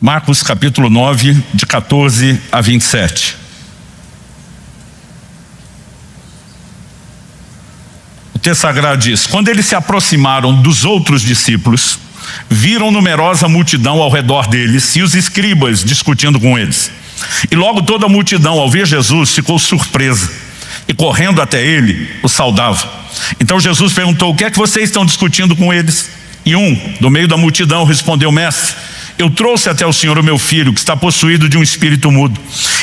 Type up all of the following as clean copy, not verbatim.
Marcos capítulo 9, de 14 a 27. O texto sagrado diz: quando eles se aproximaram dos outros discípulos, viram numerosa multidão ao redor deles e os escribas discutindo com eles. E logo toda a multidão, ao ver Jesus, ficou surpresa e correndo até ele, o saudava. Então Jesus perguntou: o que é que vocês estão discutindo com eles? E um, do meio da multidão, respondeu: mestre, eu trouxe até o Senhor o meu filho, que está possuído de um espírito mudo.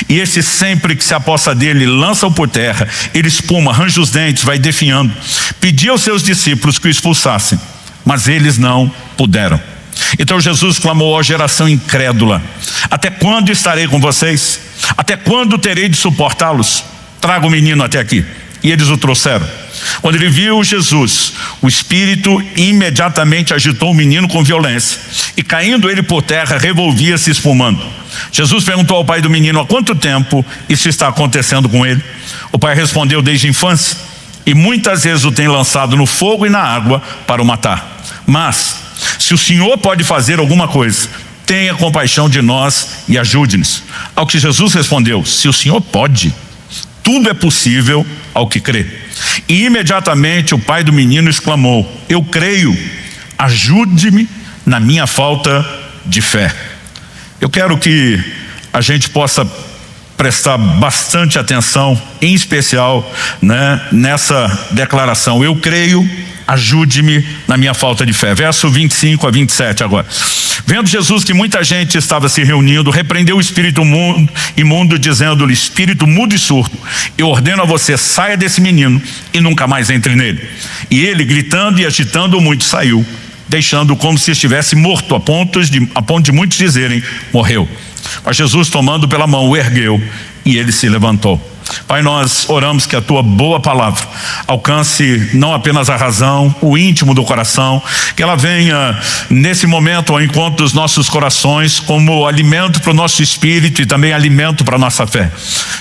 E este, sempre que se aposta dele, lança-o por terra, ele espuma, arranja os dentes, vai definhando. Pedi aos seus discípulos que o expulsassem, mas eles não puderam. Então Jesus clamou à geração incrédula: até quando estarei com vocês? Até quando terei de suportá-los? Traga o menino até aqui. E eles o trouxeram. Quando ele viu Jesus, o espírito imediatamente agitou o menino com violência, e caindo ele por terra, revolvia-se espumando. Jesus perguntou ao pai do menino: há quanto tempo isso está acontecendo com ele? O pai respondeu: desde a infância, e muitas vezes o tem lançado no fogo e na água para o matar. Mas se o Senhor pode fazer alguma coisa, tenha compaixão de nós e ajude-nos. Ao que Jesus respondeu: se o Senhor pode, tudo é possível ao que crê. E imediatamente o pai do menino exclamou: eu creio, ajude-me na minha falta de fé. Eu quero que a gente possa prestar bastante atenção, em especial, nessa declaração: eu creio, ajude-me na minha falta de fé. Verso 25 a 27 agora. Vendo Jesus que muita gente estava se reunindo, repreendeu o espírito imundo, dizendo-lhe: espírito mudo e surdo, eu ordeno a você, saia desse menino e nunca mais entre nele. E ele, gritando e agitando muito, saiu, deixando como se estivesse morto, a ponto de muitos dizerem: morreu. Mas Jesus, tomando pela mão, o ergueu e ele se levantou. Pai, nós oramos que a tua boa palavra alcance não apenas a razão, o íntimo do coração, que ela venha nesse momento ao encontro dos nossos corações como alimento para o nosso espírito e também alimento para a nossa fé.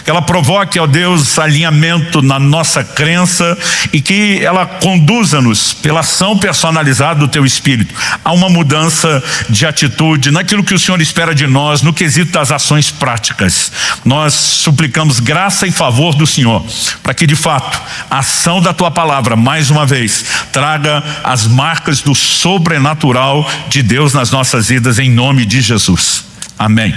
Que ela provoque, ó Deus, alinhamento na nossa crença e que ela conduza-nos pela ação personalizada do teu espírito a uma mudança de atitude naquilo que o Senhor espera de nós, no quesito das ações práticas. Nós suplicamos graça e favor do Senhor, para que de fato a ação da tua palavra, mais uma vez, traga as marcas do sobrenatural de Deus nas nossas vidas, em nome de Jesus. Amém.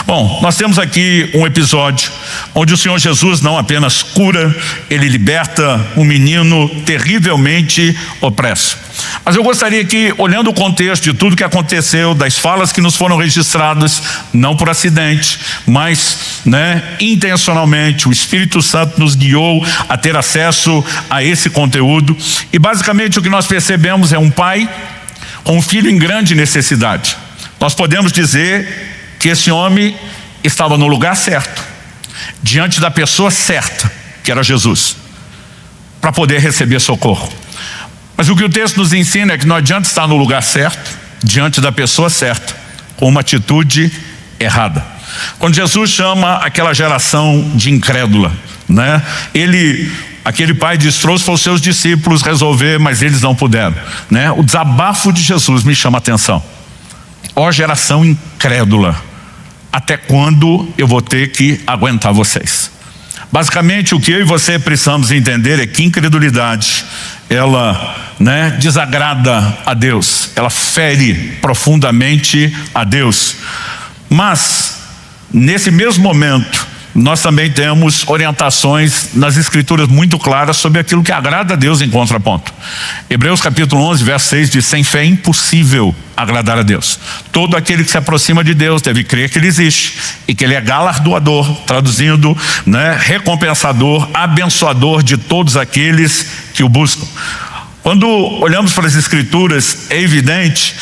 Bom, nós temos aqui um episódio onde o Senhor Jesus não apenas cura, ele liberta um menino terrivelmente opresso. Mas eu gostaria que, olhando o contexto de tudo que aconteceu, das falas que nos foram registradas, não por acidente, mas intencionalmente, o Espírito Santo nos guiou a ter acesso a esse conteúdo. E basicamente o que nós percebemos é um pai com um filho em grande necessidade. Nós podemos dizer que esse homem estava no lugar certo, diante da pessoa certa, que era Jesus, para poder receber socorro. Mas o que o texto nos ensina é que não adianta estar no lugar certo, diante da pessoa certa, com uma atitude errada. Quando Jesus chama aquela geração de incrédula, aquele pai diz: trouxe para os seus discípulos resolver, mas eles não puderam. O desabafo de Jesus me chama a atenção. Ó geração incrédula, até quando eu vou ter que aguentar vocês? Basicamente o que eu e você precisamos entender é que incredulidade, ela desagrada a Deus, ela fere profundamente a Deus. Mas nesse mesmo momento nós também temos orientações nas escrituras muito claras sobre aquilo que agrada a Deus em contraponto. Hebreus capítulo 11, verso 6 diz: sem fé é impossível agradar a Deus. Todo aquele que se aproxima de Deus deve crer que ele existe e que ele é galardoador, traduzindo, recompensador, abençoador de todos aqueles que o buscam. Quando olhamos para as escrituras, é evidente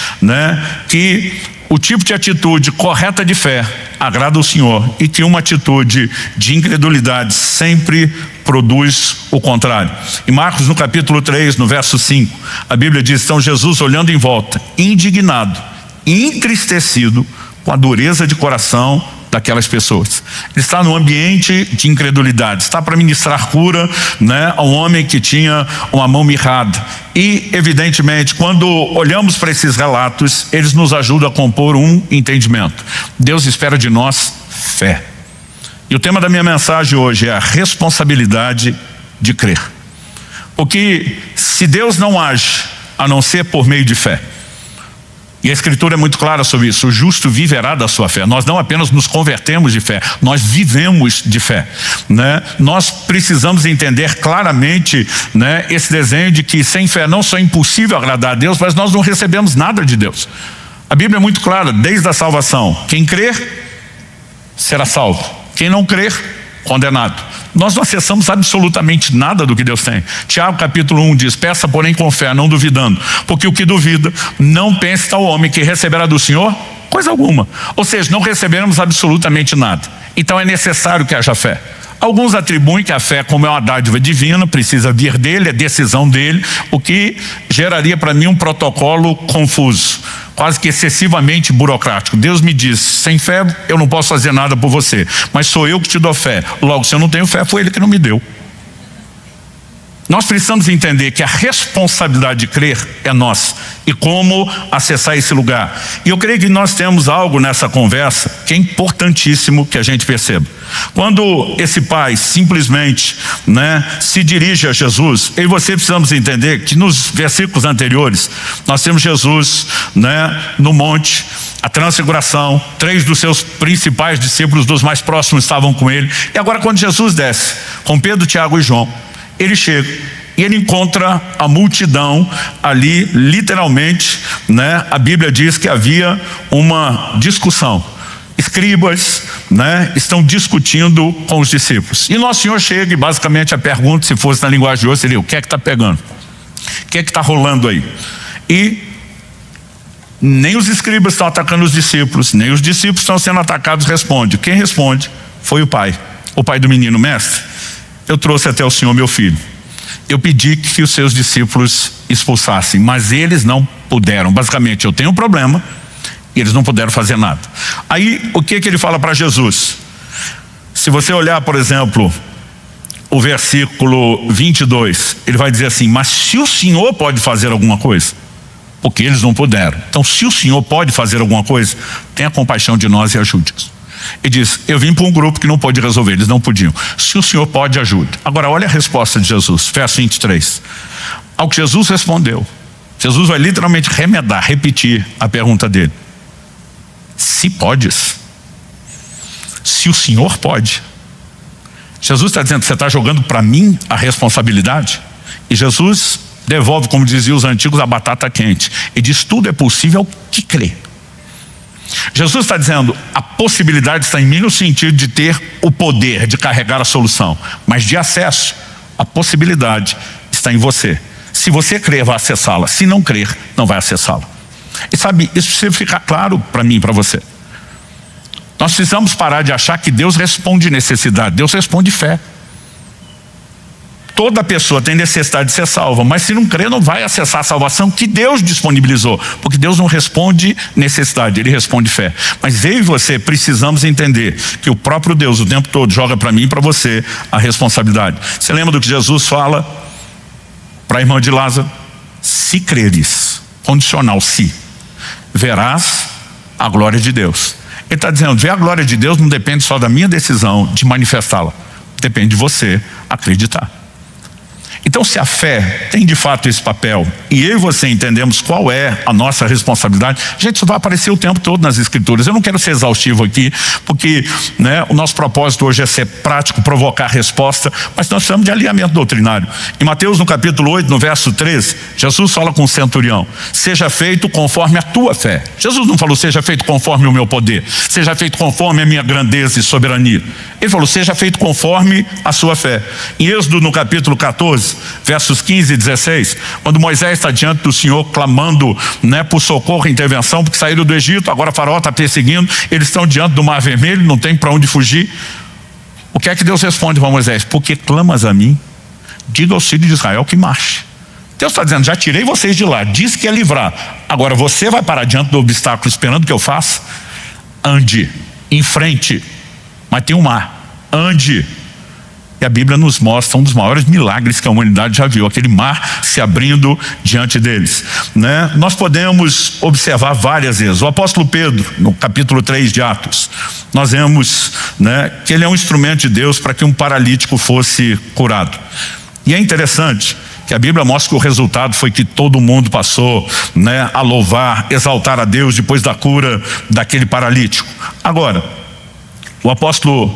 que o tipo de atitude correta de fé agrada ao Senhor e que uma atitude de incredulidade sempre produz o contrário. Em Marcos, no capítulo 3, no verso 5, a Bíblia diz: então Jesus, olhando em volta, indignado e entristecido com a dureza de coração daquelas pessoas. Ele está no ambiente de incredulidade, está para ministrar cura a um homem que tinha uma mão mirrada. E evidentemente, quando olhamos para esses relatos, eles nos ajudam a compor um entendimento. Deus espera de nós fé. E o tema da minha mensagem hoje é a responsabilidade de crer. Porque se Deus não age a não ser por meio de fé, e a Escritura é muito clara sobre isso, o justo viverá da sua fé. Nós não apenas nos convertemos de fé, nós vivemos de fé, né? Nós precisamos entender claramente, né, esse desenho de que sem fé não só é impossível agradar a Deus, mas nós não recebemos nada de Deus. A Bíblia é muito clara, desde a salvação: quem crer será salvo, quem não crer, condenado. Nós não acessamos absolutamente nada do que Deus tem. Tiago capítulo 1 diz: peça porém com fé, não duvidando, porque o que duvida não pense tal homem que receberá do Senhor coisa alguma. Ou seja, não receberemos absolutamente nada. Então é necessário que haja fé. Alguns atribuem que a fé, como é uma dádiva divina, precisa vir dele, é decisão dele, o que geraria para mim um protocolo confuso, quase que excessivamente burocrático. Deus me diz: sem fé eu não posso fazer nada por você, mas sou eu que te dou fé. Logo, se eu não tenho fé, foi ele que não me deu. Nós precisamos entender que a responsabilidade de crer é nossa. E como acessar esse lugar? E eu creio que nós temos algo nessa conversa que é importantíssimo que a gente perceba. Quando esse pai simplesmente, né, se dirige a Jesus, eu e você precisamos entender que nos versículos anteriores nós temos Jesus, né, no monte, a transfiguração, 3 dos seus principais discípulos, dos mais próximos, estavam com ele. E agora, quando Jesus desce com Pedro, Tiago e João, ele chega e ele encontra a multidão ali, literalmente, né? A Bíblia diz que havia uma discussão. Escribas, né, estão discutindo com os discípulos. E Nosso Senhor chega e basicamente a pergunta, se fosse na linguagem de hoje, seria: o que é que está pegando? O que é que está rolando aí? E nem os escribas estão atacando os discípulos, nem os discípulos estão sendo atacados. Responde. Quem responde foi o pai do menino: mestre, eu trouxe até o Senhor meu filho. Eu pedi que os seus discípulos expulsassem, mas eles não puderam. Basicamente, eu tenho um problema e eles não puderam fazer nada. Aí, o que ele fala para Jesus? Se você olhar, por exemplo, o versículo 22, ele vai dizer assim: mas se o Senhor pode fazer alguma coisa, porque eles não puderam. Então, se o Senhor pode fazer alguma coisa, tenha compaixão de nós e ajude-nos. E diz: eu vim para um grupo que não pôde resolver, eles não podiam. Se o Senhor pode, ajude. Agora olha a resposta de Jesus, verso 23. Ao que Jesus respondeu, Jesus vai literalmente repetir a pergunta dele: se podes, se o Senhor pode. Jesus está dizendo: você está jogando para mim a responsabilidade? E Jesus devolve, como diziam os antigos, a batata quente e diz: tudo é possível ao que crê. Jesus está dizendo: a possibilidade está em mim, no sentido de ter o poder de carregar a solução, mas de acesso, a possibilidade está em você. Se você crer, vai acessá-la. Se não crer, não vai acessá-la. E sabe, isso precisa ficar claro para mim e para você. Nós precisamos parar de achar que Deus responde necessidade. Deus responde fé. Toda pessoa tem necessidade de ser salva, mas se não crer, não vai acessar a salvação que Deus disponibilizou, porque Deus não responde necessidade, Ele responde fé. Mas eu e você precisamos entender que o próprio Deus o tempo todo joga para mim e para você a responsabilidade. Você lembra do que Jesus fala para a irmã de Lázaro? Se creres, condicional, se, verás a glória de Deus. Ele está dizendo: ver a glória de Deus não depende só da minha decisão de manifestá-la, depende de você acreditar. Então, se a fé tem de fato esse papel, e eu e você entendemos qual é a nossa responsabilidade, gente, isso vai aparecer o tempo todo nas Escrituras. Eu não quero ser exaustivo aqui, porque, né, o nosso propósito hoje é ser prático, provocar resposta, mas nós precisamos de alinhamento doutrinário. Em Mateus, no capítulo 8, no verso 13, Jesus fala com o centurião: seja feito conforme a tua fé. Jesus não falou: seja feito conforme o meu poder, seja feito conforme a minha grandeza e soberania. Ele falou: seja feito conforme a sua fé. Em Êxodo, no capítulo 14, versos 15 e 16, quando Moisés está diante do Senhor clamando, né, por socorro e intervenção, porque saíram do Egito, agora o faraó está perseguindo, eles estão diante do Mar Vermelho, não tem para onde fugir. O que é que Deus responde para Moisés? Porque clamas a mim, diga aos filhos de Israel que marche. Deus está dizendo: já tirei vocês de lá, disse que ia livrar, agora você vai parar diante do obstáculo esperando que eu faça? Ande em frente, mas tem um mar, ande. E a Bíblia nos mostra um dos maiores milagres que a humanidade já viu, aquele mar se abrindo diante deles, né? Nós podemos observar várias vezes. O apóstolo Pedro, no capítulo 3 de Atos, nós vemos, né, que ele é um instrumento de Deus para que um paralítico fosse curado. E é interessante que a Bíblia mostra que o resultado foi que todo mundo passou, né, a louvar, exaltar a Deus depois da cura daquele paralítico. Agora, o apóstolo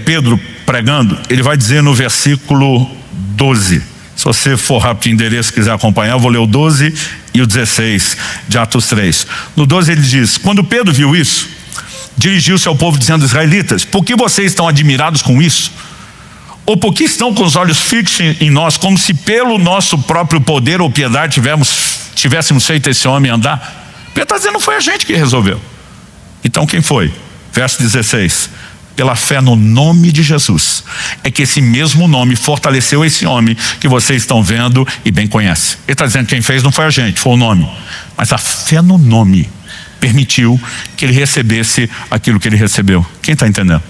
Pedro pregando, ele vai dizer no versículo 12, se você for rápido de endereço e quiser acompanhar, eu vou ler o 12 e o 16 de Atos 3. No 12 ele diz: quando Pedro viu isso, dirigiu-se ao povo dizendo: israelitas, por que vocês estão admirados com isso? Ou por que estão com os olhos fixos em nós, como se pelo nosso próprio poder ou piedade tivéssemos feito esse homem andar? Pedro está dizendo: não foi a gente que resolveu. Então quem foi? Verso 16: pela fé no nome de Jesus, é que esse mesmo nome fortaleceu esse homem que vocês estão vendo e bem conhecem. Ele está dizendo que quem fez não foi a gente, foi o nome. Mas a fé no nome permitiu que ele recebesse aquilo que ele recebeu. Quem está entendendo?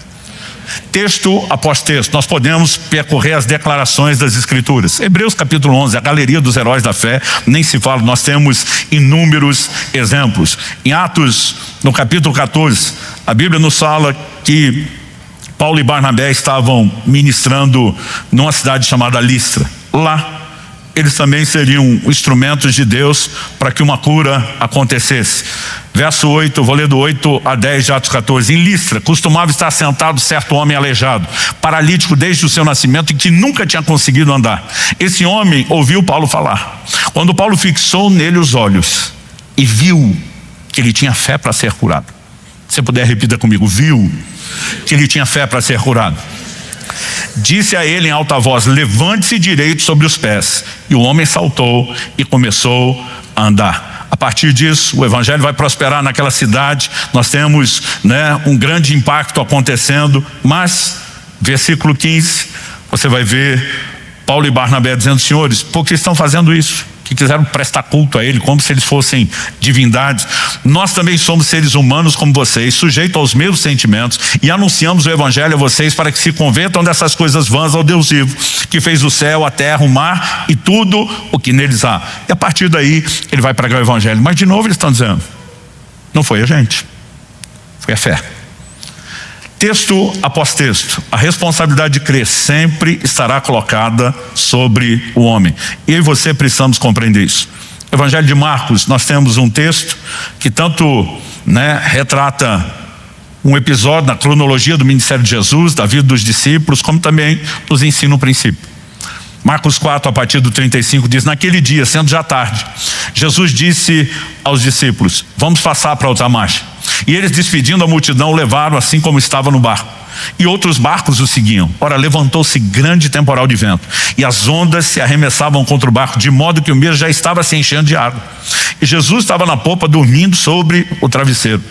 Texto após texto, nós podemos percorrer as declarações das Escrituras. Hebreus capítulo 11, a galeria dos heróis da fé, nem se fala, nós temos inúmeros exemplos. Em Atos, no capítulo 14, a Bíblia nos fala que Paulo e Barnabé estavam ministrando numa cidade chamada Listra. Lá, eles também seriam instrumentos de Deus para que uma cura acontecesse. Verso 8, eu vou ler do 8 a 10 de Atos 14. Em Listra, costumava estar sentado certo homem aleijado, paralítico desde o seu nascimento e que nunca tinha conseguido andar. Esse homem ouviu Paulo falar. Quando Paulo fixou nele os olhos e viu que ele tinha fé para ser curado. Se você puder, repita comigo: viu que ele tinha fé para ser curado. Disse a ele em alta voz: levante-se direito sobre os pés. E o homem saltou e começou a andar. A partir disso, o evangelho vai prosperar naquela cidade. Nós temos, né, um grande impacto acontecendo. Mas, versículo 15, você vai ver Paulo e Barnabé dizendo: senhores, por que estão fazendo isso? Que quiseram prestar culto a ele como se eles fossem divindades. Nós também somos seres humanos como vocês, sujeitos aos mesmos sentimentos, e anunciamos o evangelho a vocês para que se convertam dessas coisas vãs ao Deus vivo, que fez o céu, a terra, o mar e tudo o que neles há. E a partir daí ele vai pregar o evangelho. Mas de novo eles estão dizendo: não foi a gente, foi a fé. Texto após texto, a responsabilidade de crer sempre estará colocada sobre o homem. E eu e você precisamos compreender isso. Evangelho de Marcos, nós temos um texto que tanto, né, retrata um episódio na cronologia do ministério de Jesus, da vida dos discípulos, como também nos ensina o princípio. Marcos 4, a partir do 35, diz: naquele dia, sendo já tarde, Jesus disse aos discípulos: vamos passar para outra margem. E eles, despedindo a multidão, o levaram assim como estava no barco. E outros barcos o seguiam. Ora, levantou-se grande temporal de vento, e as ondas se arremessavam contra o barco, de modo que o mesmo já estava se enchendo de água. E Jesus estava na popa, dormindo sobre o travesseiro.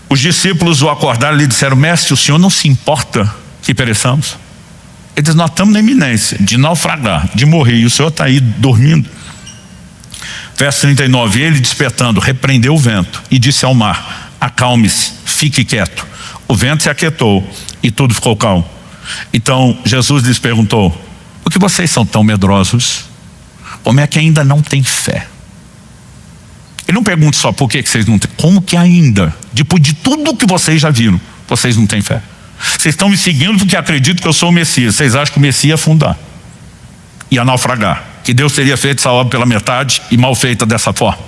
Os discípulos o acordaram e lhe disseram: mestre, o senhor não se importa que pereçamos? Ele diz: nós estamos na iminência de naufragar, de morrer, e o senhor está aí dormindo. Verso 39, ele despertando, repreendeu o vento e disse ao mar: acalme-se, fique quieto. O vento se aquietou e tudo ficou calmo. Então Jesus lhes perguntou: por que vocês são tão medrosos? Como é que ainda não têm fé? Ele não pergunta só por que vocês não têm, como que ainda, depois de tudo que vocês já viram, vocês não têm fé? Vocês estão me seguindo porque acreditam que eu sou o Messias. Vocês acham que o Messias ia afundar, ia naufragar, que Deus teria feito essa obra pela metade e mal feita dessa forma.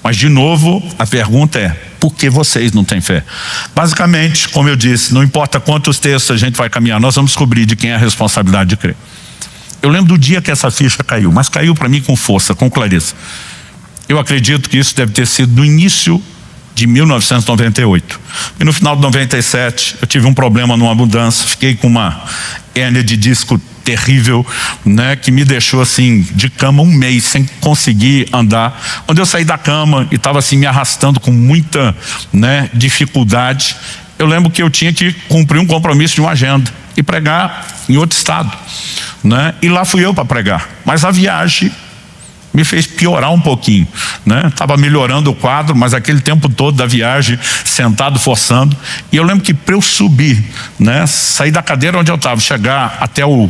Mas de novo a pergunta é: por que vocês não têm fé? Basicamente, como eu disse, não importa quantos textos a gente vai caminhar, nós vamos descobrir de quem é a responsabilidade de crer. Eu lembro do dia que essa ficha caiu, mas caiu para mim com força, com clareza. Eu acredito que isso deve ter sido no início de 1998. E no final de 97 eu tive um problema numa mudança, fiquei com uma hérnia de disco terrível, né, que me deixou assim de cama um mês sem conseguir andar. Quando eu saí da cama e estava assim me arrastando com muita, né, dificuldade, eu lembro que eu tinha que cumprir um compromisso de uma agenda e pregar em outro estado, né? E lá fui eu para pregar. Mas a viagem me fez piorar um pouquinho, né? Estava melhorando o quadro, mas aquele tempo todo da viagem, sentado, forçando. E eu lembro que para eu subir, né, sair da cadeira onde eu estava, chegar até o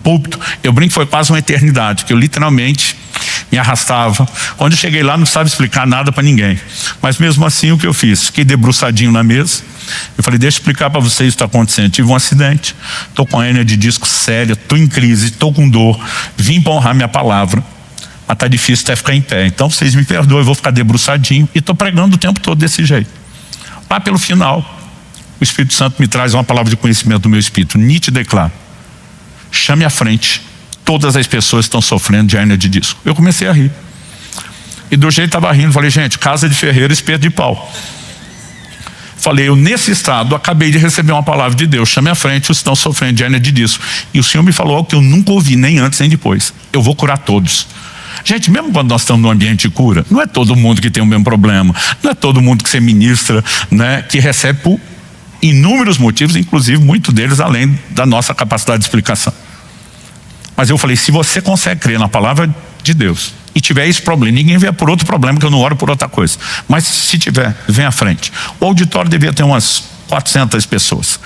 púlpito, eu brinco que foi quase uma eternidade, que eu literalmente me arrastava. Quando eu cheguei lá, não precisava explicar nada para ninguém. Mas mesmo assim, o que eu fiz? Fiquei debruçadinho na mesa. Eu falei, deixa eu explicar para vocês o que está acontecendo. Tive um acidente, estou com a hérnia de disco séria, estou em crise, estou com dor, vim para honrar minha palavra, mas está difícil até ficar em pé. Então vocês me perdoem, eu vou ficar debruçadinho. E estou pregando o tempo todo desse jeito. Lá pelo final, o Espírito Santo me traz uma palavra de conhecimento do meu espírito, nítido e claro. Chame à frente todas as pessoas que estão sofrendo de hérnia de disco. Eu comecei a rir. E do jeito que estava rindo, falei, gente, casa de ferreiro, espeto de pau. Falei, eu nesse estado acabei de receber uma palavra de Deus, chame à frente os que estão sofrendo de hérnia de disco. E o Senhor me falou algo que eu nunca ouvi, nem antes nem depois. Eu vou curar todos. Gente, mesmo quando nós estamos num ambiente de cura, não é todo mundo que tem o mesmo problema, não é todo mundo que você ministra, né, que recebe por inúmeros motivos, inclusive muitos deles além da nossa capacidade de explicação. Mas eu falei, se você consegue crer na palavra de Deus e tiver esse problema, ninguém vê por outro problema, que eu não oro por outra coisa, mas se tiver, vem à frente. O auditório devia ter umas 400 pessoas,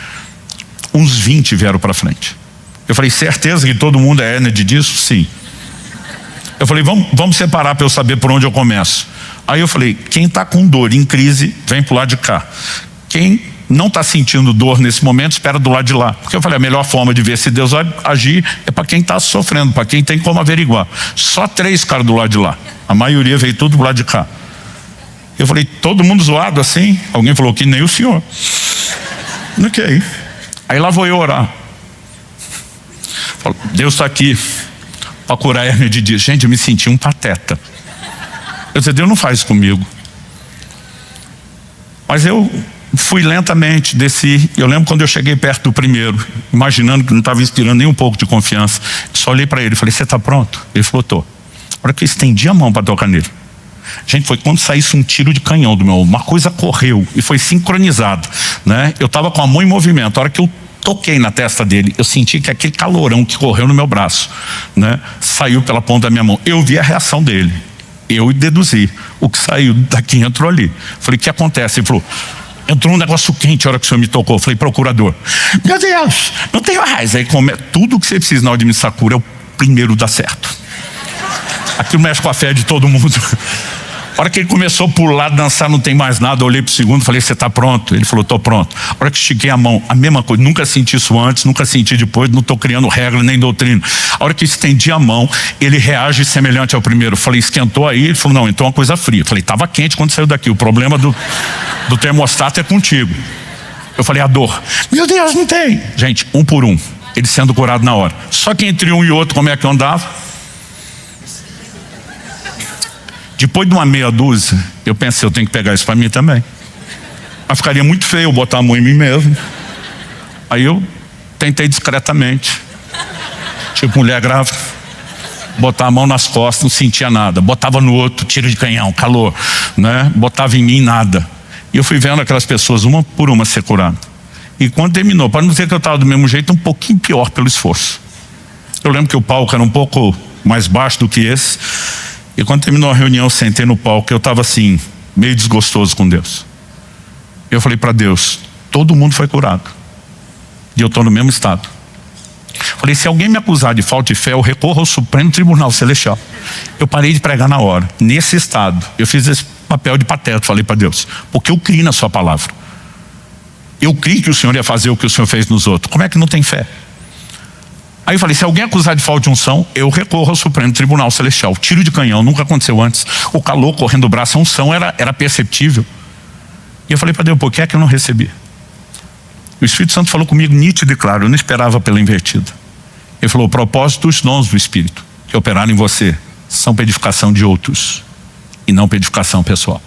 uns 20 vieram para frente. Eu falei, certeza que todo mundo é hérnia de disco? Sim. Eu falei, vamos separar para eu saber por onde eu começo. Aí eu falei, quem está com dor, em crise, vem para o lado de cá. Quem não está sentindo dor nesse momento, espera do lado de lá. Porque eu falei, a melhor forma de ver se Deus vai agir é para quem está sofrendo, para quem tem como averiguar. Só 3 ficaram do lado de lá. A maioria veio tudo do lado de cá. Eu falei, todo mundo zoado assim? Alguém falou que nem o senhor. Ok. Aí lá vou eu orar. Falo, Deus está aqui para curar a hérnia de disco. Gente, eu me senti um pateta. Eu disse, Deus não faz isso comigo. Mas eu fui lentamente, desci. Eu lembro quando eu cheguei perto do primeiro, imaginando que não estava inspirando nem um pouco de confiança, só olhei para ele e falei, você está pronto? Ele falou, tô. A hora que eu estendi a mão para tocar nele, gente, foi quando saísse um tiro de canhão do meu ombro. Uma coisa correu e foi sincronizado, né? Eu estava com a mão em movimento. A hora que eu toquei na testa dele, eu senti que aquele calorão que correu no meu braço, né, saiu pela ponta da minha mão. Eu vi a reação dele, eu deduzi. O que saiu daqui entrou ali. Falei, o que acontece? Ele falou, entrou um negócio quente a hora que o senhor me tocou. Eu falei, procurador, meu Deus, não tem mais. Aí tudo que você precisa na hora de administrar cura é o primeiro dar certo. Aquilo mexe com a fé de todo mundo. A hora que ele começou a pular, dançar, não tem mais nada, eu olhei pro segundo, falei, você está pronto? Ele falou, tô pronto. A hora que estiquei a mão, a mesma coisa, nunca senti isso antes, nunca senti depois, não estou criando regra nem doutrina. A hora que estendi a mão, ele reage semelhante ao primeiro. Falei, esquentou aí? Ele falou, não, então uma coisa fria. Falei, estava quente quando saiu daqui, o problema do termostato é contigo. Eu falei, a dor. Meu Deus, não tem. Gente, um por um, ele sendo curado na hora. Só que entre um e outro, como é que eu andava? Depois de uma meia dúzia, eu pensei, eu tenho que pegar isso para mim também. Mas ficaria muito feio eu botar a mão em mim mesmo. Aí eu tentei discretamente, tipo mulher grávida, botar a mão nas costas, não sentia nada. Botava no outro, tiro de canhão, calor, né? Botava em mim, nada. E eu fui vendo aquelas pessoas, uma por uma, ser curado. E quando terminou, para não dizer que eu estava do mesmo jeito, um pouquinho pior pelo esforço. Eu lembro que o palco era um pouco mais baixo do que esse. E quando terminou a reunião, eu sentei no palco, eu estava assim, meio desgostoso com Deus. Eu falei para Deus, todo mundo foi curado. E eu estou no mesmo estado. Falei, se alguém me acusar de falta de fé, eu recorro ao Supremo Tribunal Celestial. Eu parei de pregar na hora. Nesse estado, eu fiz esse papel de pateta, falei para Deus, porque eu criei na sua palavra. Eu criei que o Senhor ia fazer o que o Senhor fez nos outros. Como é que não tem fé? Aí eu falei, se alguém acusar de falta de unção, eu recorro ao Supremo Tribunal Celestial. Tiro de canhão, nunca aconteceu antes. O calor correndo do braço, a unção era perceptível. E eu falei para Deus, por que é que eu não recebi? O Espírito Santo falou comigo nítido e claro, eu não esperava pela invertida. Ele falou, o propósito dos dons do Espírito que operaram em você são para edificação de outros e não para edificação pessoal.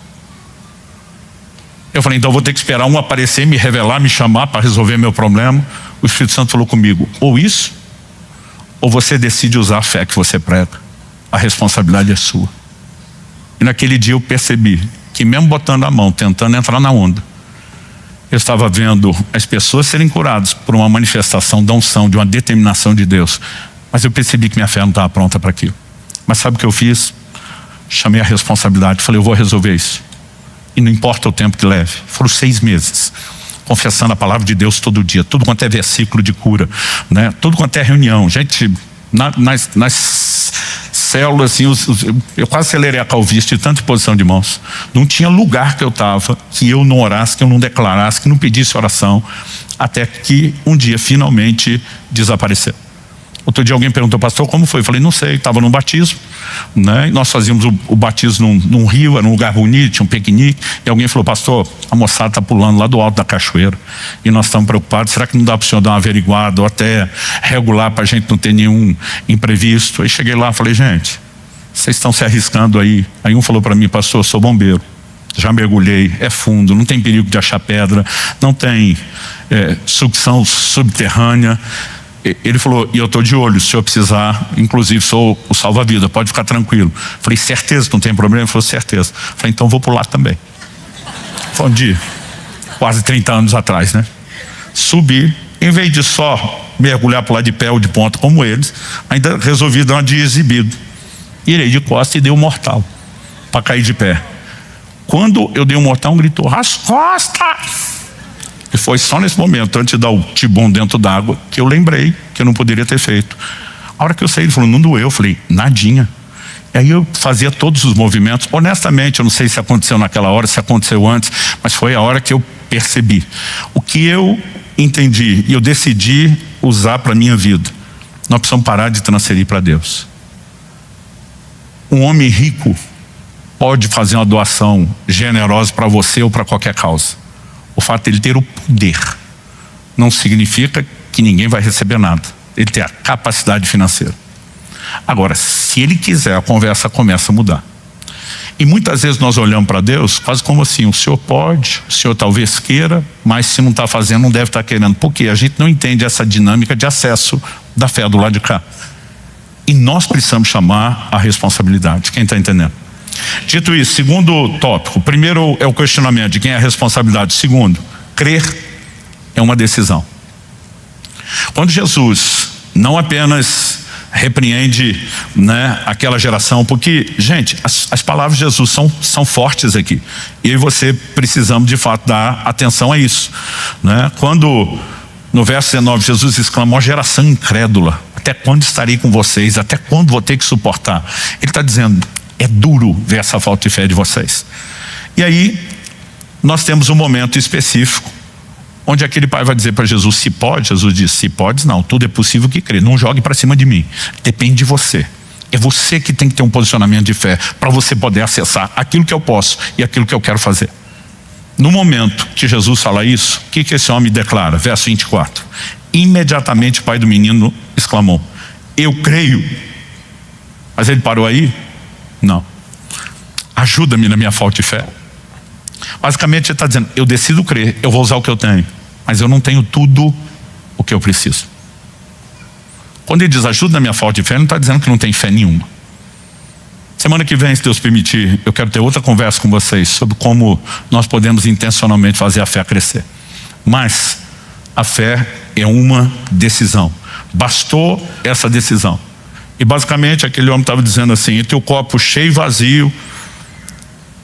Eu falei, então eu vou ter que esperar um aparecer, me revelar, me chamar para resolver meu problema. O Espírito Santo falou comigo, ou isso, ou você decide usar a fé que você prega. A responsabilidade é sua. E naquele dia eu percebi que mesmo botando a mão, tentando entrar na onda, eu estava vendo as pessoas serem curadas por uma manifestação da unção, de uma determinação de Deus. Mas eu percebi que minha fé não estava pronta para aquilo. Mas sabe o que eu fiz? Chamei a responsabilidade, falei, eu vou resolver isso. E não importa o tempo que leve. Foram 6 meses, confessando a palavra de Deus todo dia, tudo quanto é versículo de cura, né? Tudo quanto é reunião. Gente, nas células, assim, eu quase acelerei a calvície de tanta posição de mãos. Não tinha lugar que eu estava que eu não orasse, que eu não declarasse, que não pedisse oração, até que um dia finalmente desapareceu. Outro dia alguém perguntou, pastor, como foi? Eu falei, não sei, estava num batismo, né? E nós fazíamos o batismo num rio, era um lugar bonito, tinha um piquenique, e alguém falou, pastor, a moçada está pulando lá do alto da cachoeira, e nós estamos preocupados, será que não dá para o senhor dar uma averiguada, ou até regular para a gente não ter nenhum imprevisto? Aí cheguei lá e falei, gente, vocês estão se arriscando aí. Aí um falou para mim, pastor, eu sou bombeiro, já mergulhei, é fundo, não tem perigo de achar pedra, não tem sucção subterrânea. Ele falou, e eu estou de olho, se eu precisar, inclusive sou o salva-vida, pode ficar tranquilo. Falei, certeza, não tem problema? Ele falou, certeza. Falei, então vou pular também. Foi um dia, quase 30 anos atrás, né? Subi, em vez de só mergulhar para lá de pé ou de ponta como eles, ainda resolvi dar uma de exibido. Irei de costas e dei um mortal para cair de pé. Quando eu dei um mortal, um gritou, as costas! E foi só nesse momento, antes de dar o tibum dentro d'água, que eu lembrei que eu não poderia ter feito. A hora que eu saí, ele falou, não doeu. Eu falei, nadinha. E aí eu fazia todos os movimentos. Honestamente, eu não sei se aconteceu naquela hora, se aconteceu antes, mas foi a hora que eu percebi. O que eu entendi e eu decidi usar para a minha vida. Nós precisamos parar de transferir para Deus. Um homem rico pode fazer uma doação generosa para você ou para qualquer causa. O fato de ele ter o poder não significa que ninguém vai receber nada. Ele tem a capacidade financeira. Agora, se ele quiser, a conversa começa a mudar. E muitas vezes nós olhamos para Deus quase como assim, o senhor pode, o senhor talvez queira, mas se não está fazendo, não deve estar querendo. Por quê? A gente não entende essa dinâmica de acesso da fé do lado de cá. E nós precisamos chamar a responsabilidade. Quem está entendendo? Dito isso, segundo tópico, primeiro é o questionamento de quem é a responsabilidade. Segundo, crer é uma decisão. Quando Jesus não apenas repreende, né, aquela geração, porque, gente, as palavras de Jesus são fortes aqui, e eu e você precisamos de fato dar atenção a isso, né? Quando no verso 19 Jesus exclama, ó geração incrédula, até quando estarei com vocês, até quando vou ter que suportar? Ele está dizendo, é duro ver essa falta de fé de vocês. E aí nós temos um momento específico onde aquele pai vai dizer para Jesus, se pode? Jesus diz, se pode não, tudo é possível que crê, não jogue para cima de mim, depende de você. É você que tem que ter um posicionamento de fé para você poder acessar aquilo que eu posso e aquilo que eu quero fazer. No momento que Jesus fala isso, o que esse homem declara? Verso 24, imediatamente o pai do menino exclamou, eu creio. Mas ele parou aí? Não. Ajuda-me na minha falta de fé. Basicamente ele está dizendo, eu decido crer, eu vou usar o que eu tenho, mas eu não tenho tudo o que eu preciso. Quando ele diz ajuda na minha falta de fé, ele não está dizendo que não tem fé nenhuma. Semana que vem, se Deus permitir, eu quero ter outra conversa com vocês sobre como nós podemos intencionalmente fazer a fé crescer. Mas a fé é uma decisão. Bastou essa decisão. E basicamente aquele homem estava dizendo assim, entre o copo cheio e vazio,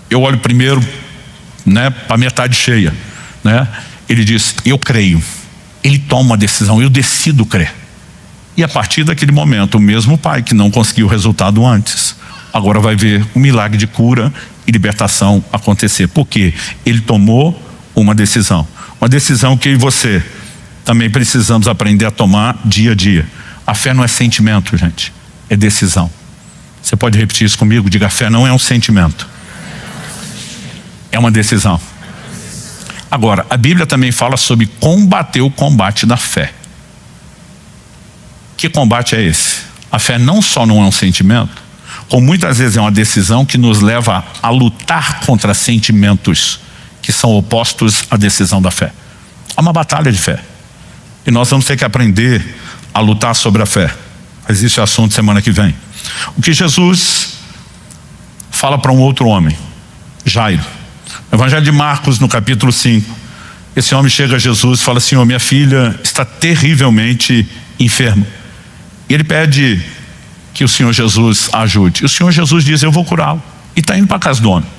eu olho primeiro, né, para a metade cheia, né? Ele diz, eu creio. Ele toma uma decisão, eu decido crer. E a partir daquele momento, o mesmo pai que não conseguiu o resultado antes, agora vai ver um milagre de cura e libertação acontecer. Por quê? Ele tomou uma decisão. Uma decisão que eu e você também precisamos aprender a tomar dia a dia. A fé não é sentimento, gente. É decisão. Você pode repetir isso comigo? Diga, a fé não é um sentimento. É uma decisão. Agora, a Bíblia também fala sobre combater o combate da fé. Que combate é esse? A fé não só não é um sentimento, como muitas vezes é uma decisão que nos leva a lutar contra sentimentos que são opostos à decisão da fé. É uma batalha de fé. E nós vamos ter que aprender a lutar sobre a fé. Mas isso é assunto semana que vem. O que Jesus fala para um outro homem, Jairo. No Evangelho de Marcos, no capítulo 5, esse homem chega a Jesus e fala, Senhor, minha filha está terrivelmente enferma. E ele pede que o Senhor Jesus ajude. E o Senhor Jesus diz: eu vou curá-lo. E está indo para a casa do homem.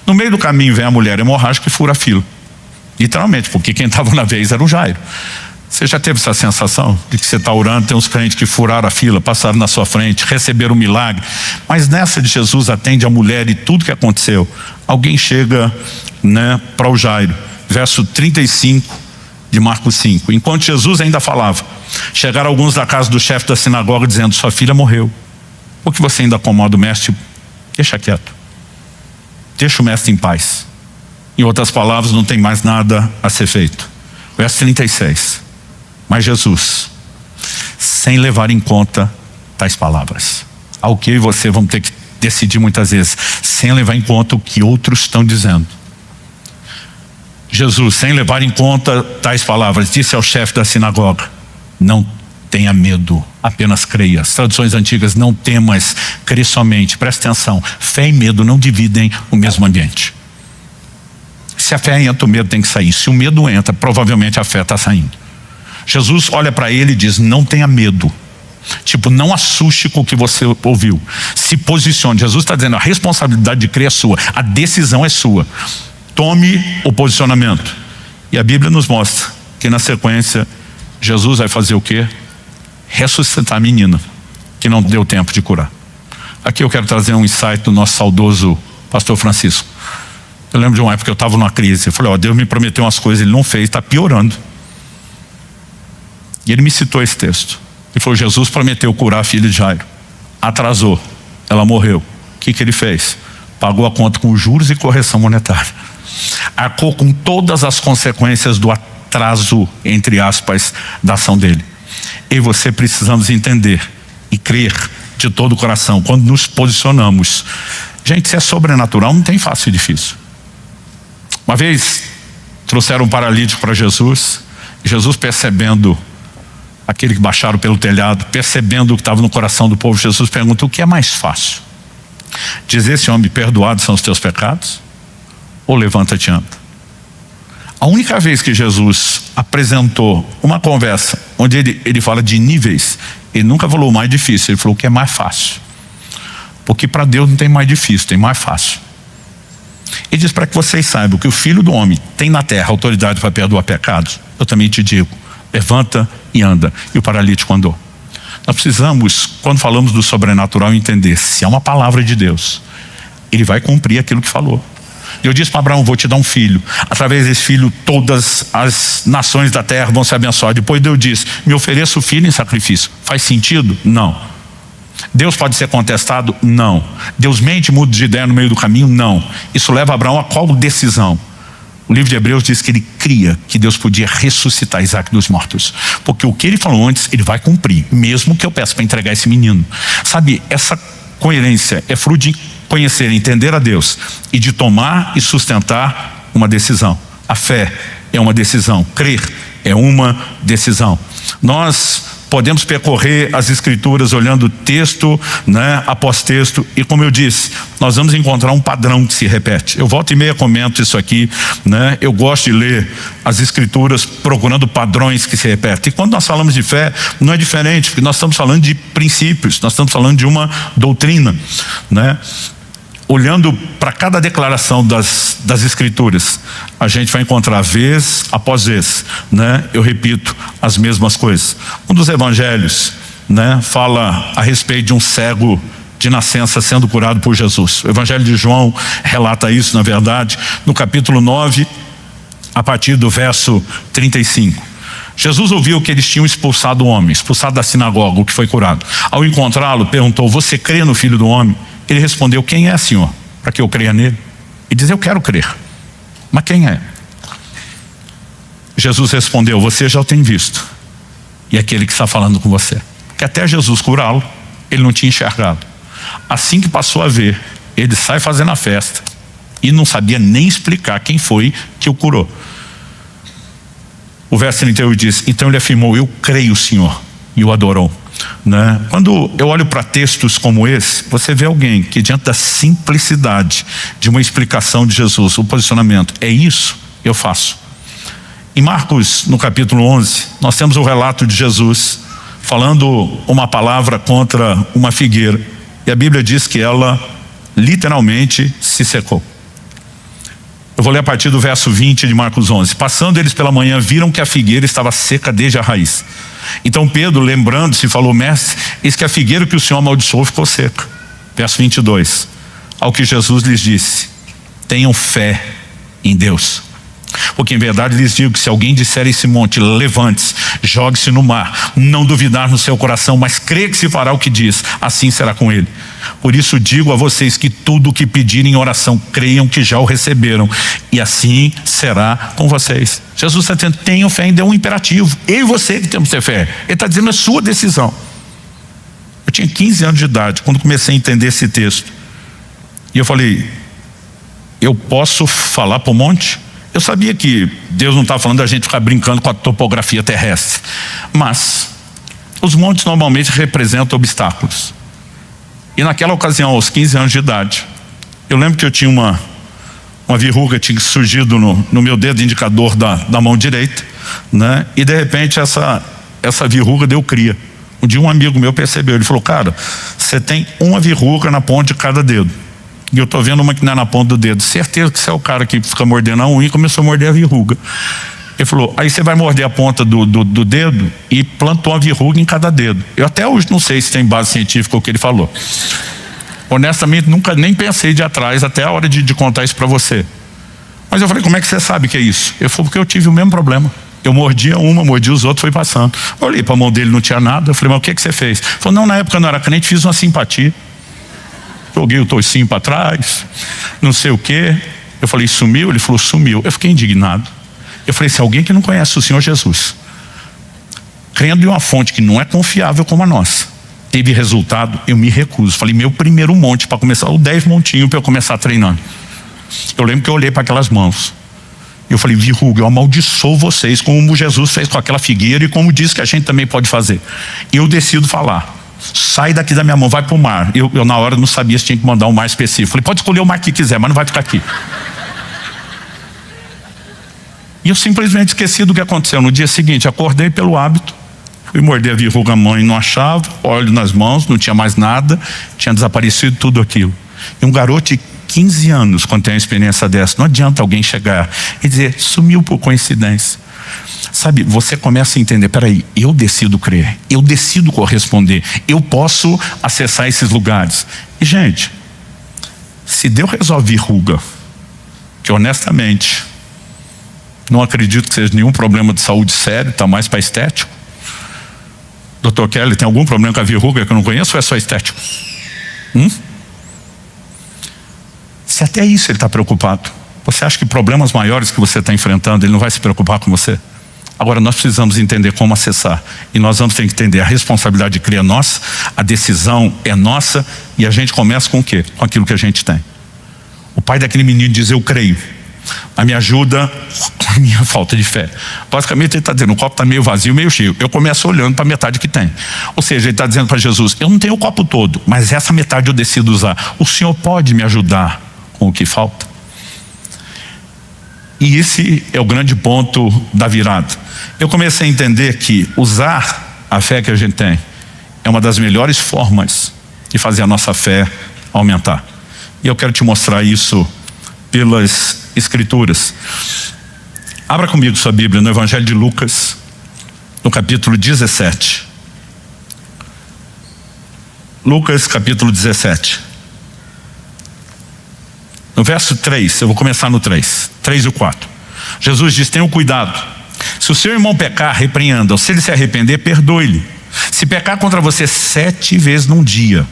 No meio do caminho vem a mulher hemorrágica e fura a fila. Literalmente, porque quem estava na vez era o Jairo. Você já teve essa sensação de que você está orando, tem uns crentes que furaram a fila, passaram na sua frente, receberam um milagre, mas nessa de Jesus atende a mulher e tudo que aconteceu, alguém chega, para o Jairo, verso 35 de Marcos 5. Enquanto Jesus ainda falava, chegaram alguns da casa do chefe da sinagoga dizendo: sua filha morreu. Por que você ainda acomoda o mestre? Deixa quieto, deixa o mestre em paz. Em outras palavras, não tem mais nada a ser feito. Verso 36. Mas Jesus, sem levar em conta tais palavras, ao que eu e você vamos ter que decidir muitas vezes, sem levar em conta o que outros estão dizendo. Jesus, sem levar em conta tais palavras, disse ao chefe da sinagoga: não tenha medo, apenas creia. As traduções antigas: não temas, crê somente. Presta atenção, fé e medo não dividem o mesmo ambiente. Se a fé entra, o medo tem que sair. Se o medo entra, provavelmente a fé está saindo. Jesus olha para ele e diz: não tenha medo. Tipo, não assuste com o que você ouviu. Se posicione. Jesus está dizendo: a responsabilidade de crer é sua, a decisão é sua. Tome o posicionamento. E a Bíblia nos mostra que na sequência Jesus vai fazer o quê? Ressuscitar a menina que não deu tempo de curar. Aqui eu quero trazer um insight do nosso saudoso pastor Francisco. Eu lembro de uma época que eu estava numa crise. Eu falei: Deus me prometeu umas coisas, Ele não fez, está piorando. E ele me citou esse texto. Ele falou: Jesus prometeu curar a filha de Jairo, atrasou, ela morreu. O que ele fez? Pagou a conta com juros e correção monetária. Arcou com todas as consequências do atraso, entre aspas, da ação dele. Eu e você precisamos entender e crer de todo o coração quando nos posicionamos. Gente, se é sobrenatural, não tem fácil e difícil. Uma vez trouxeram um paralítico para Jesus. Jesus, percebendo aquele que baixaram pelo telhado, percebendo o que estava no coração do povo, Jesus pergunta: o que é mais fácil? Dizer esse homem: perdoados são os teus pecados? Ou levanta-te e anda? A única vez que Jesus apresentou uma conversa onde ele fala de níveis, ele nunca falou o mais difícil, ele falou o que é mais fácil. Porque para Deus não tem mais difícil, tem mais fácil. Ele diz: para que vocês saibam que o Filho do Homem tem na terra autoridade para perdoar pecados, eu também te digo: levanta e anda. E o paralítico andou. Nós precisamos, quando falamos do sobrenatural, entender: se é uma palavra de Deus, Ele vai cumprir aquilo que falou. Eu disse para Abraão: vou te dar um filho, através desse filho todas as nações da terra vão se abençoar. Depois Deus disse: me ofereça o filho em sacrifício. Faz sentido? Não. Deus pode ser contestado? Não. Deus mente, muda de ideia no meio do caminho? Não. Isso leva Abraão a qual decisão? O livro de Hebreus diz que ele cria que Deus podia ressuscitar Isaac dos mortos, porque o que ele falou antes, ele vai cumprir, mesmo que eu peça para entregar esse menino. Sabe, essa coerência é fruto de conhecer, entender a Deus e de tomar e sustentar uma decisão. A fé é uma decisão, crer é uma decisão. Nós podemos percorrer as escrituras olhando texto, após texto, e como eu disse, nós vamos encontrar um padrão que se repete. Eu volta e meia comento isso aqui, eu gosto de ler as escrituras procurando padrões que se repetem. E quando nós falamos de fé, não é diferente, porque nós estamos falando de princípios, nós estamos falando de uma doutrina, Olhando para cada declaração das escrituras, a gente vai encontrar vez após vez, eu repito as mesmas coisas. Um dos evangelhos, fala a respeito de um cego de nascença sendo curado por Jesus. O evangelho de João relata isso, na verdade, no capítulo 9, a partir do verso 35. Jesus ouviu que eles tinham expulsado o homem, expulsado da sinagoga, o que foi curado. Ao encontrá-lo, perguntou: você crê no Filho do Homem? Ele respondeu: quem é, Senhor, para que eu creia nele? E diz: eu quero crer. Mas quem é? Jesus respondeu: você já o tem visto, e é aquele que está falando com você. Que até Jesus curá-lo, ele não tinha enxergado. Assim que passou a ver, ele sai fazendo a festa e não sabia nem explicar quem foi que o curou. O verso 38 diz: então ele afirmou: eu creio, Senhor, e o adorou. Quando eu olho para textos como esse, você vê alguém que, diante da simplicidade de uma explicação de Jesus, o posicionamento: é isso, eu faço. Em Marcos, no capítulo 11, nós temos o relato de Jesus falando uma palavra contra uma figueira, e a Bíblia diz que ela literalmente se secou. Eu vou ler a partir do verso 20 de Marcos 11. Passando eles pela manhã, viram que a figueira estava seca desde a raiz. Então Pedro, lembrando-se, falou: mestre, eis que a figueira que o Senhor amaldiçoou ficou seca. Verso 22. Ao que Jesus lhes disse: tenham fé em Deus. Porque em verdade lhes digo que se alguém disser a esse monte: levante-se, jogue-se no mar, não duvidar no seu coração, mas crê que se fará o que diz, assim será com ele. Por isso digo a vocês que tudo o que pedirem em oração, creiam que já o receberam, e assim será com vocês. Jesus está dizendo: tenham fé em Deus, um imperativo. Eu e você que temos que ter fé. Ele está dizendo: é sua decisão. Eu tinha 15 anos de idade quando comecei a entender esse texto, e eu falei: eu posso falar para o monte? Eu sabia que Deus não estava falando da gente ficar brincando com a topografia terrestre, mas os montes normalmente representam obstáculos. E naquela ocasião, aos 15 anos de idade, eu lembro que eu tinha uma verruga tinha surgido no meu dedo indicador da mão direita, né? E de repente essa verruga deu cria. Um dia um amigo meu percebeu, ele falou: cara, você tem uma verruga na ponta de cada dedo. E eu estou vendo uma que não é na ponta do dedo. Certeza que você é o cara que fica mordendo a unha e começou a morder a verruga. Ele falou: aí você vai morder a ponta do dedo, e plantou uma verruga em cada dedo. Eu até hoje não sei se tem base científica o que ele falou. Honestamente, nunca nem pensei de atrás até a hora de contar isso para você. Mas eu falei: como é que você sabe que é isso? Ele falou: porque eu tive o mesmo problema. Eu mordia uma, mordia os outros, foi passando. Eu olhei para a mão dele, não tinha nada. Eu falei: mas o que você fez? Ele falou: não, na época eu não era crente, fiz uma simpatia. Joguei o toicinho para trás, não sei o quê. Eu falei: sumiu? Ele falou: sumiu. Eu fiquei indignado. Eu falei: se alguém que não conhece o Senhor Jesus, crendo em uma fonte que não é confiável como a nossa, teve resultado, eu me recuso. Falei: meu primeiro monte para começar, ou 10 montinhos para eu começar treinando. Eu lembro que eu olhei para aquelas mãos. Eu falei: verruga, eu amaldiçoo vocês, como Jesus fez com aquela figueira e como diz que a gente também pode fazer. E eu decido falar: sai daqui da minha mão, vai para o mar. Eu na hora não sabia se tinha que mandar um mar específico. Falei: pode escolher o mar que quiser, mas não vai ficar aqui. E eu simplesmente esqueci do que aconteceu. No dia seguinte, acordei pelo hábito, fui morder a verruga, a mãe não achava, olho nas mãos, não tinha mais nada, tinha desaparecido tudo aquilo. E um garoto de 15 anos, quando tem uma experiência dessa, não adianta alguém chegar e dizer: sumiu por coincidência. Sabe, você começa a entender: peraí, eu decido crer, eu decido corresponder, eu posso acessar esses lugares. E gente, se Deus resolve verruga, que honestamente não acredito que seja nenhum problema de saúde sério, está mais para estético. Dr. Kelly, tem algum problema com a verruga que eu não conheço, ou é só estético? Se até isso ele está preocupado, você acha que problemas maiores que você está enfrentando, ele não vai se preocupar com você? Agora nós precisamos entender como acessar, e nós vamos ter que entender: a responsabilidade de crer é nossa, a decisão é nossa, e a gente começa com o quê? Com aquilo que a gente tem. O pai daquele menino diz: eu creio, a me ajuda com a minha falta de fé. Basicamente ele está dizendo: o copo está meio vazio, meio cheio. Eu começo olhando para a metade que tem. Ou seja, ele está dizendo para Jesus: eu não tenho o copo todo, mas essa metade eu decido usar. O Senhor pode me ajudar com o que falta? E esse é o grande ponto da virada. Eu comecei a entender que usar a fé que a gente tem é uma das melhores formas de fazer a nossa fé aumentar. E eu quero te mostrar isso pelas Escrituras. Abra comigo sua Bíblia no Evangelho de Lucas, no capítulo 17. Lucas, capítulo 17. No verso 3, eu vou começar no 3 e o 4. Jesus diz: tenham cuidado. Se o seu irmão pecar, repreenda-o. Se ele se arrepender, perdoe-lhe. Se pecar contra você 7 vezes num dia,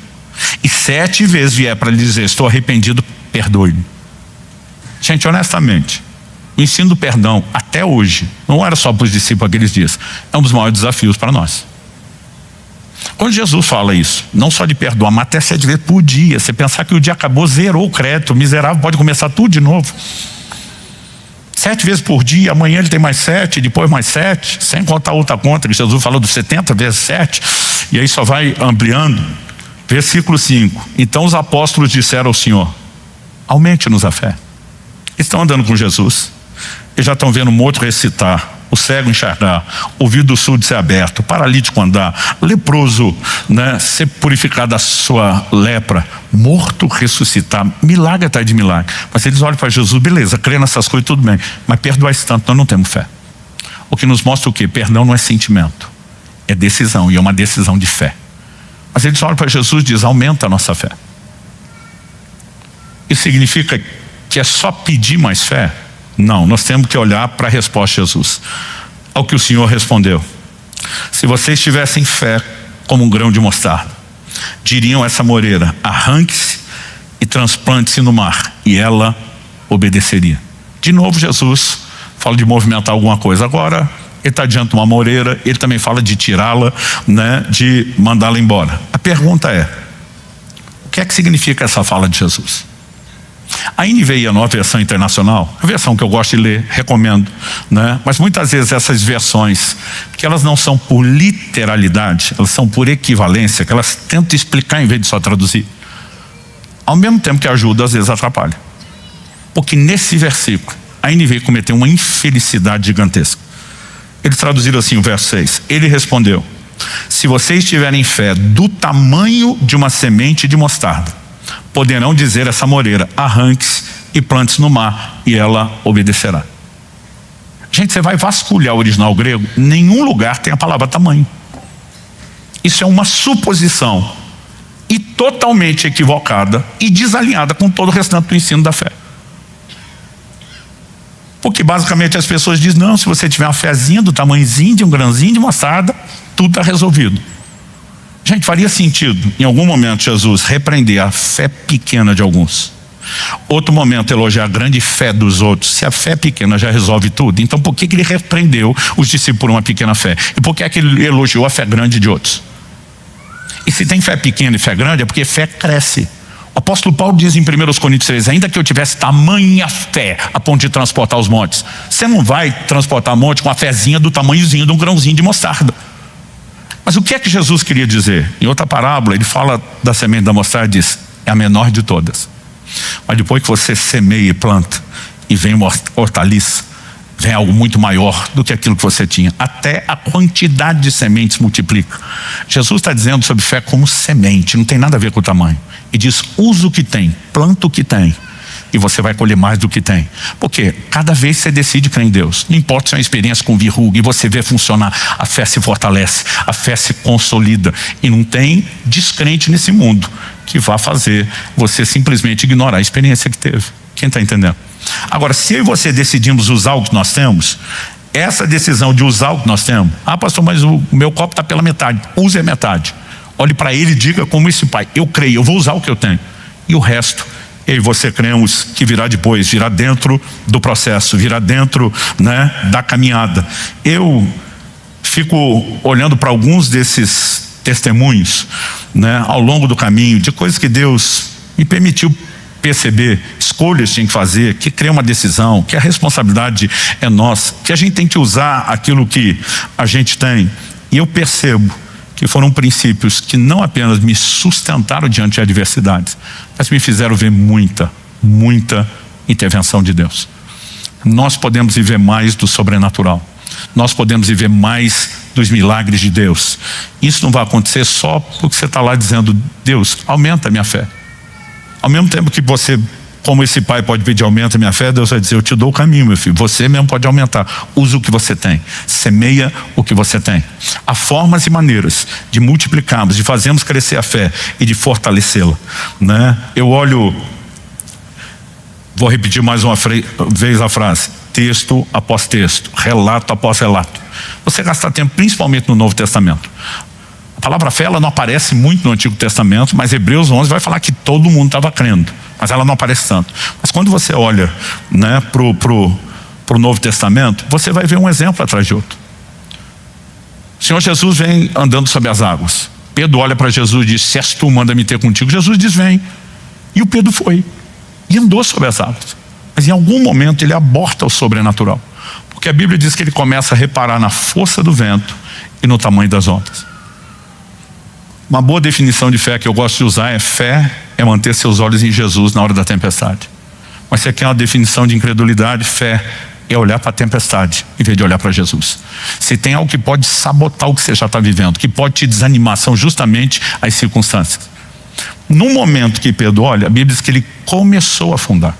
e 7 vezes vier para lhe dizer: estou arrependido, perdoe-lhe. Gente, honestamente, o ensino do perdão, até hoje, não era só para os discípulos aqueles dias, é um dos maiores desafios para nós. Quando Jesus fala isso, não só de perdoar, mas até 7 vezes por dia. Você pensar que o dia acabou, zerou o crédito, o miserável pode começar tudo de novo. 7 vezes por dia, amanhã ele tem mais 7, depois mais 7, sem contar outra conta, que Jesus falou dos 70 vezes 7, e aí só vai ampliando. Versículo 5. Então os apóstolos disseram ao Senhor: aumente-nos a fé. Eles estão andando com Jesus, eles já estão vendo um outro recitar o cego enxergar, ouvido surdo ser aberto, paralítico andar, leproso, né, ser purificado da sua lepra, morto ressuscitar, milagre atrás de milagre. Mas eles olham para Jesus, beleza, crê nessas coisas, tudo bem, mas perdoar esse tanto, nós não temos fé. O que nos mostra o quê? Perdão não é sentimento, é decisão, e é uma decisão de fé. Mas eles olham para Jesus e dizem, aumenta a nossa fé. Isso significa que é só pedir mais fé? Não, nós temos que olhar para a resposta de Jesus. Ao que o Senhor respondeu: se vocês tivessem fé como um grão de mostarda, diriam a essa moreira, arranque-se e transplante-se no mar, e ela obedeceria. De novo Jesus fala de movimentar alguma coisa. Agora ele está diante de uma moreira, ele também fala de tirá-la, né, de mandá-la embora. A pergunta é, o que é que significa essa fala de Jesus? A NVI, a nova versão internacional, a versão que eu gosto de ler, recomendo, né? Mas muitas vezes essas versões, que elas não são por literalidade, elas são por equivalência, que elas tentam explicar em vez de só traduzir, ao mesmo tempo que ajuda, às vezes atrapalha. Porque nesse versículo, a NVI cometeu uma infelicidade gigantesca. Eles traduziram assim o verso 6. Ele respondeu: se vocês tiverem fé do tamanho de uma semente de mostarda, poderão dizer a essa moreira, arranque-se e plante-se no mar, e ela obedecerá. Gente, você vai vasculhar o original grego, nenhum lugar tem a palavra tamanho. Isso é uma suposição, e totalmente equivocada e desalinhada com todo o restante do ensino da fé. Porque basicamente as pessoas dizem, não, se você tiver uma fezinha do tamanhozinho de um grãozinho de mostarda, tudo está resolvido. Gente, faria sentido, em algum momento, Jesus repreender a fé pequena de alguns. Outro momento, elogiar a grande fé dos outros. Se a fé pequena já resolve tudo, então por que ele repreendeu os discípulos por uma pequena fé? E por que é que ele elogiou a fé grande de outros? E se tem fé pequena e fé grande, é porque fé cresce. O apóstolo Paulo diz em 1 Coríntios 3, ainda que eu tivesse tamanha fé a ponto de transportar os montes, você não vai transportar monte com a fezinha do tamanhozinho de um grãozinho de mostarda. Mas o que é que Jesus queria dizer? Em outra parábola, ele fala da semente da mostarda e diz, é a menor de todas. Mas depois que você semeia e planta, e vem uma hortaliça, vem algo muito maior do que aquilo que você tinha. Até a quantidade de sementes multiplica. Jesus está dizendo sobre fé como semente, não tem nada a ver com o tamanho. E diz, usa o que tem, planta o que tem, e você vai colher mais do que tem. Porque cada vez você decide crer em Deus, não importa se é uma experiência com verruga, e você vê funcionar, a fé se fortalece, a fé se consolida, e não tem descrente nesse mundo que vá fazer você simplesmente ignorar a experiência que teve. Quem está entendendo? Agora, se eu e você decidimos usar o que nós temos, essa decisão de usar o que nós temos, pastor, mas o meu copo está pela metade, use a metade, olhe para ele e diga como esse pai, eu creio, eu vou usar o que eu tenho, e o resto eu e você cremos que virá depois, virá dentro do processo, virá dentro, né, da caminhada. Eu fico olhando para alguns desses testemunhos, né, ao longo do caminho, de coisas que Deus me permitiu perceber, escolhas que tinha que fazer, que cria uma decisão, que a responsabilidade é nossa, que a gente tem que usar aquilo que a gente tem. E eu percebo que foram princípios que não apenas me sustentaram diante de adversidades, mas me fizeram ver muita intervenção de Deus. Nós podemos viver mais do sobrenatural. Nós podemos viver mais dos milagres de Deus. Isso não vai acontecer só porque você está lá dizendo, Deus, aumenta a minha fé. Ao mesmo tempo que você, como esse pai pode pedir aumenta a minha fé, Deus vai dizer, eu te dou o caminho, meu filho. Você mesmo pode aumentar. Usa o que você tem. Semeia o que você tem. Há formas e maneiras de multiplicarmos, de fazermos crescer a fé e de fortalecê-la, né? Eu olho, vou repetir mais uma vez a frase, texto após texto, relato após relato. Você gasta tempo principalmente no Novo Testamento. A palavra fé, ela não aparece muito no Antigo Testamento, mas Hebreus 11 vai falar que todo mundo estava crendo, mas ela não aparece tanto. Mas quando você olha, né, pro Novo Testamento, você vai ver um exemplo atrás de outro. O Senhor Jesus vem andando sobre as águas. Pedro olha para Jesus e diz, se és tu, manda-me ter contigo. Jesus diz, vem. E o Pedro foi e andou sobre as águas. Mas em algum momento ele aborta o sobrenatural, porque a Bíblia diz que ele começa a reparar na força do vento e no tamanho das ondas. Uma boa definição de fé que eu gosto de usar é: fé é manter seus olhos em Jesus na hora da tempestade. Mas se aqui é uma definição de incredulidade, fé é olhar para a tempestade em vez de olhar para Jesus. Se tem algo que pode sabotar o que você já está vivendo, que pode te desanimar, são justamente as circunstâncias. No momento que Pedro olha, a Bíblia diz que ele começou a afundar.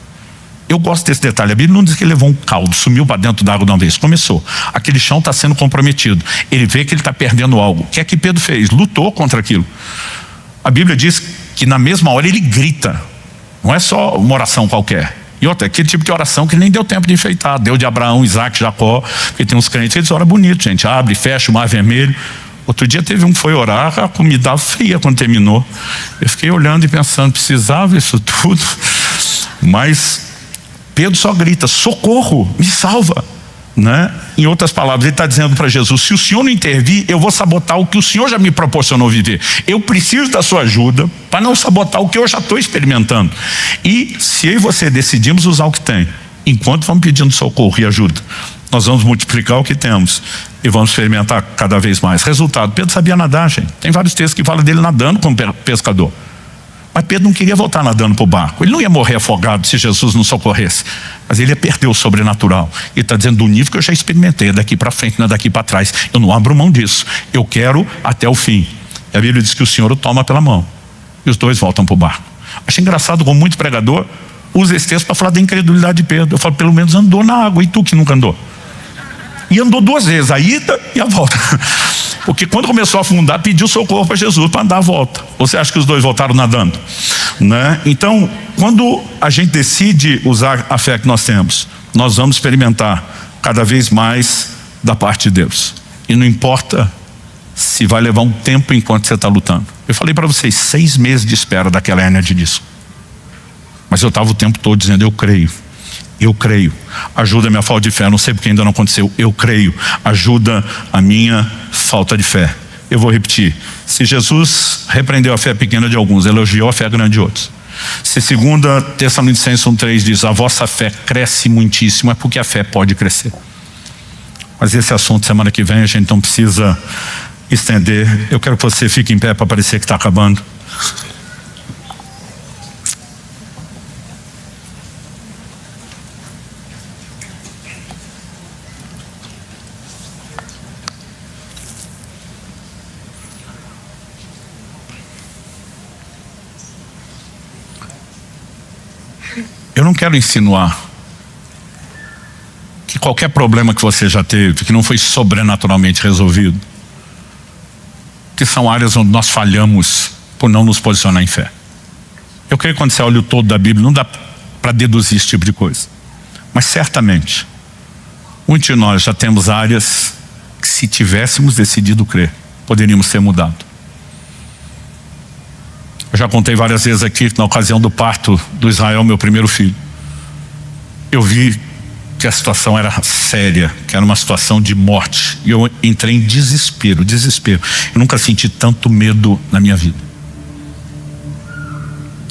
Eu gosto desse detalhe. A Bíblia não diz que ele levou um caldo, sumiu para dentro da água de uma vez. Começou. Aquele chão está sendo comprometido. Ele vê que ele está perdendo algo. O que é que Pedro fez? Lutou contra aquilo. A Bíblia diz que na mesma hora ele grita. Não é só uma oração qualquer. E outra, aquele tipo de oração que nem deu tempo de enfeitar. Deus de Abraão, Isaac, Jacó. Porque tem uns crentes, eles oram bonito, gente. Abre, fecha o mar vermelho. Outro dia teve um que foi orar, a comida estava fria quando terminou. Eu fiquei olhando e pensando, precisava isso tudo? Mas Pedro só grita, socorro, me salva, né? Em outras palavras, ele está dizendo para Jesus, se o Senhor não intervir, eu vou sabotar o que o Senhor já me proporcionou viver. Eu preciso da sua ajuda para não sabotar o que eu já estou experimentando. E se eu e você decidimos usar o que tem, enquanto vamos pedindo socorro e ajuda, nós vamos multiplicar o que temos e vamos experimentar cada vez mais. Resultado, Pedro sabia nadar, gente. Tem vários textos que falam dele nadando como pescador. Mas Pedro não queria voltar nadando para o barco. Ele não ia morrer afogado se Jesus não socorresse. Mas ele ia perder o sobrenatural. Ele está dizendo do nível que eu já experimentei, daqui para frente, não é daqui para trás. Eu não abro mão disso. Eu quero até o fim. E a Bíblia diz que o Senhor o toma pela mão. E os dois voltam para o barco. Acho engraçado como muito pregador usa esse texto para falar da incredulidade de Pedro. Eu falo, pelo menos andou na água. E tu que nunca andou? E andou 2 vezes, a ida e a volta. Porque quando começou a afundar, pediu socorro para Jesus para andar a volta. Você acha que os dois voltaram nadando? Né? Então, quando a gente decide usar a fé que nós temos, nós vamos experimentar cada vez mais da parte de Deus. E não importa se vai levar um tempo enquanto você está lutando. Eu falei para vocês, 6 meses de espera daquela hérnia de disco. Mas eu estava o tempo todo dizendo, eu creio. Eu creio, ajuda a minha falta de fé, não sei porque ainda não aconteceu, eu creio, ajuda a minha falta de fé. Eu vou repetir, se Jesus repreendeu a fé pequena de alguns, elogiou a fé grande de outros. Se 2 Tessalonicenses 1:3 diz, a vossa fé cresce muitíssimo, é porque a fé pode crescer. Mas esse assunto semana que vem a gente não precisa estender. Eu quero que você fique em pé para parecer que está acabando. Eu não quero insinuar que qualquer problema que você já teve, que não foi sobrenaturalmente resolvido, que são áreas onde nós falhamos por não nos posicionar em fé. Eu creio que quando você olha o todo da Bíblia, não dá para deduzir esse tipo de coisa. Mas certamente, muitos de nós já temos áreas que, se tivéssemos decidido crer, poderíamos ser mudados. Eu já contei várias vezes aqui que na ocasião do parto do Israel, meu primeiro filho, eu vi que a situação era séria, que era uma situação de morte. E eu entrei em desespero. Eu nunca senti tanto medo na minha vida.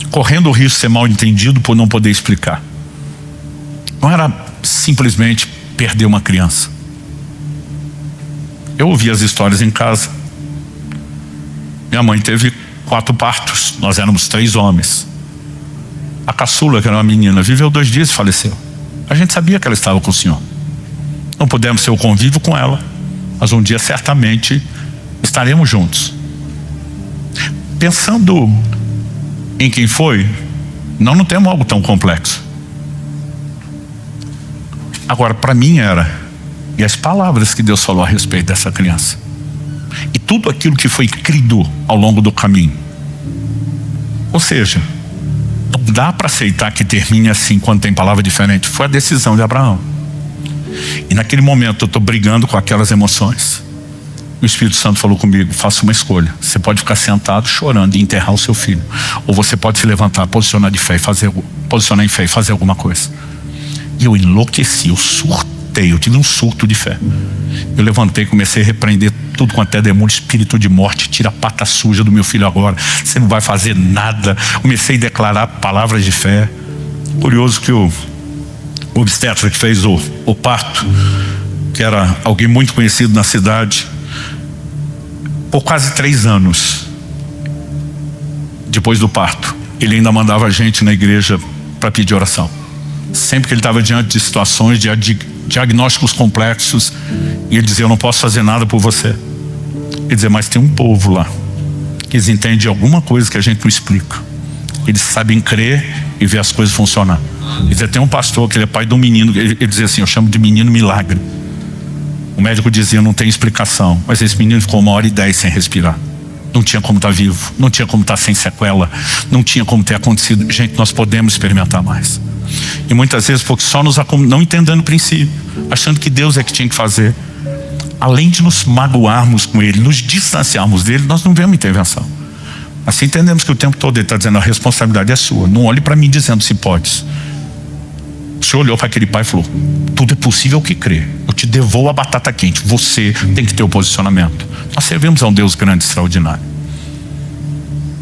Correndo o risco de ser mal entendido por não poder explicar. Não era simplesmente perder uma criança. Eu ouvi as histórias em casa. Minha mãe teve 4 partos, nós éramos 3 homens. A caçula, que era uma menina, viveu 2 dias e faleceu. A gente sabia que ela estava com o Senhor. Não pudemos ter o convívio com ela, mas um dia certamente estaremos juntos. Pensando em quem foi, não temos algo tão complexo. Agora, para mim era, e as palavras que Deus falou a respeito dessa criança, e tudo aquilo que foi crido ao longo do caminho. Ou seja, não dá para aceitar que termine assim quando tem palavra diferente. Foi a decisão de Abraão. E naquele momento eu estou brigando com aquelas emoções. O Espírito Santo falou comigo, faça uma escolha. Você pode ficar sentado chorando e enterrar o seu filho, ou você pode se levantar, posicionar em fé e fazer alguma coisa. E eu enlouqueci, eu surtei, eu tive um surto de fé. Eu levantei, comecei a repreender tudo quanto é demônio, espírito de morte, tira a pata suja do meu filho agora, você não vai fazer nada. Comecei a declarar palavras de fé. Curioso que o obstetra que fez o parto, que era alguém muito conhecido na cidade, por quase 3 anos depois do parto, ele ainda mandava a gente na igreja para pedir oração. Sempre que ele estava diante de situações, diante diagnósticos complexos, e ele dizia: eu não posso fazer nada por você. Ele dizia: mas tem um povo lá que eles entendem alguma coisa que a gente não explica. Eles sabem crer e ver as coisas funcionar. Ele dizia: tem um pastor que ele é pai de um menino, ele dizia assim: eu chamo de menino milagre. O médico dizia: não tem explicação, mas esse menino ficou 1h10 sem respirar. Não tinha como estar vivo, não tinha como estar sem sequela, não tinha como ter acontecido. Gente, nós podemos experimentar mais. E muitas vezes porque só não entendendo o princípio, achando que Deus é que tinha que fazer. Além de nos magoarmos com Ele, nos distanciarmos dele, nós não vemos intervenção. Assim entendemos que o tempo todo Ele está dizendo: a responsabilidade é sua. Não olhe para mim dizendo se podes. O Senhor olhou para aquele pai e falou: tudo é possível que crê. Eu te devolvo a batata quente. Você tem que ter o posicionamento. Nós servimos a um Deus grande e extraordinário.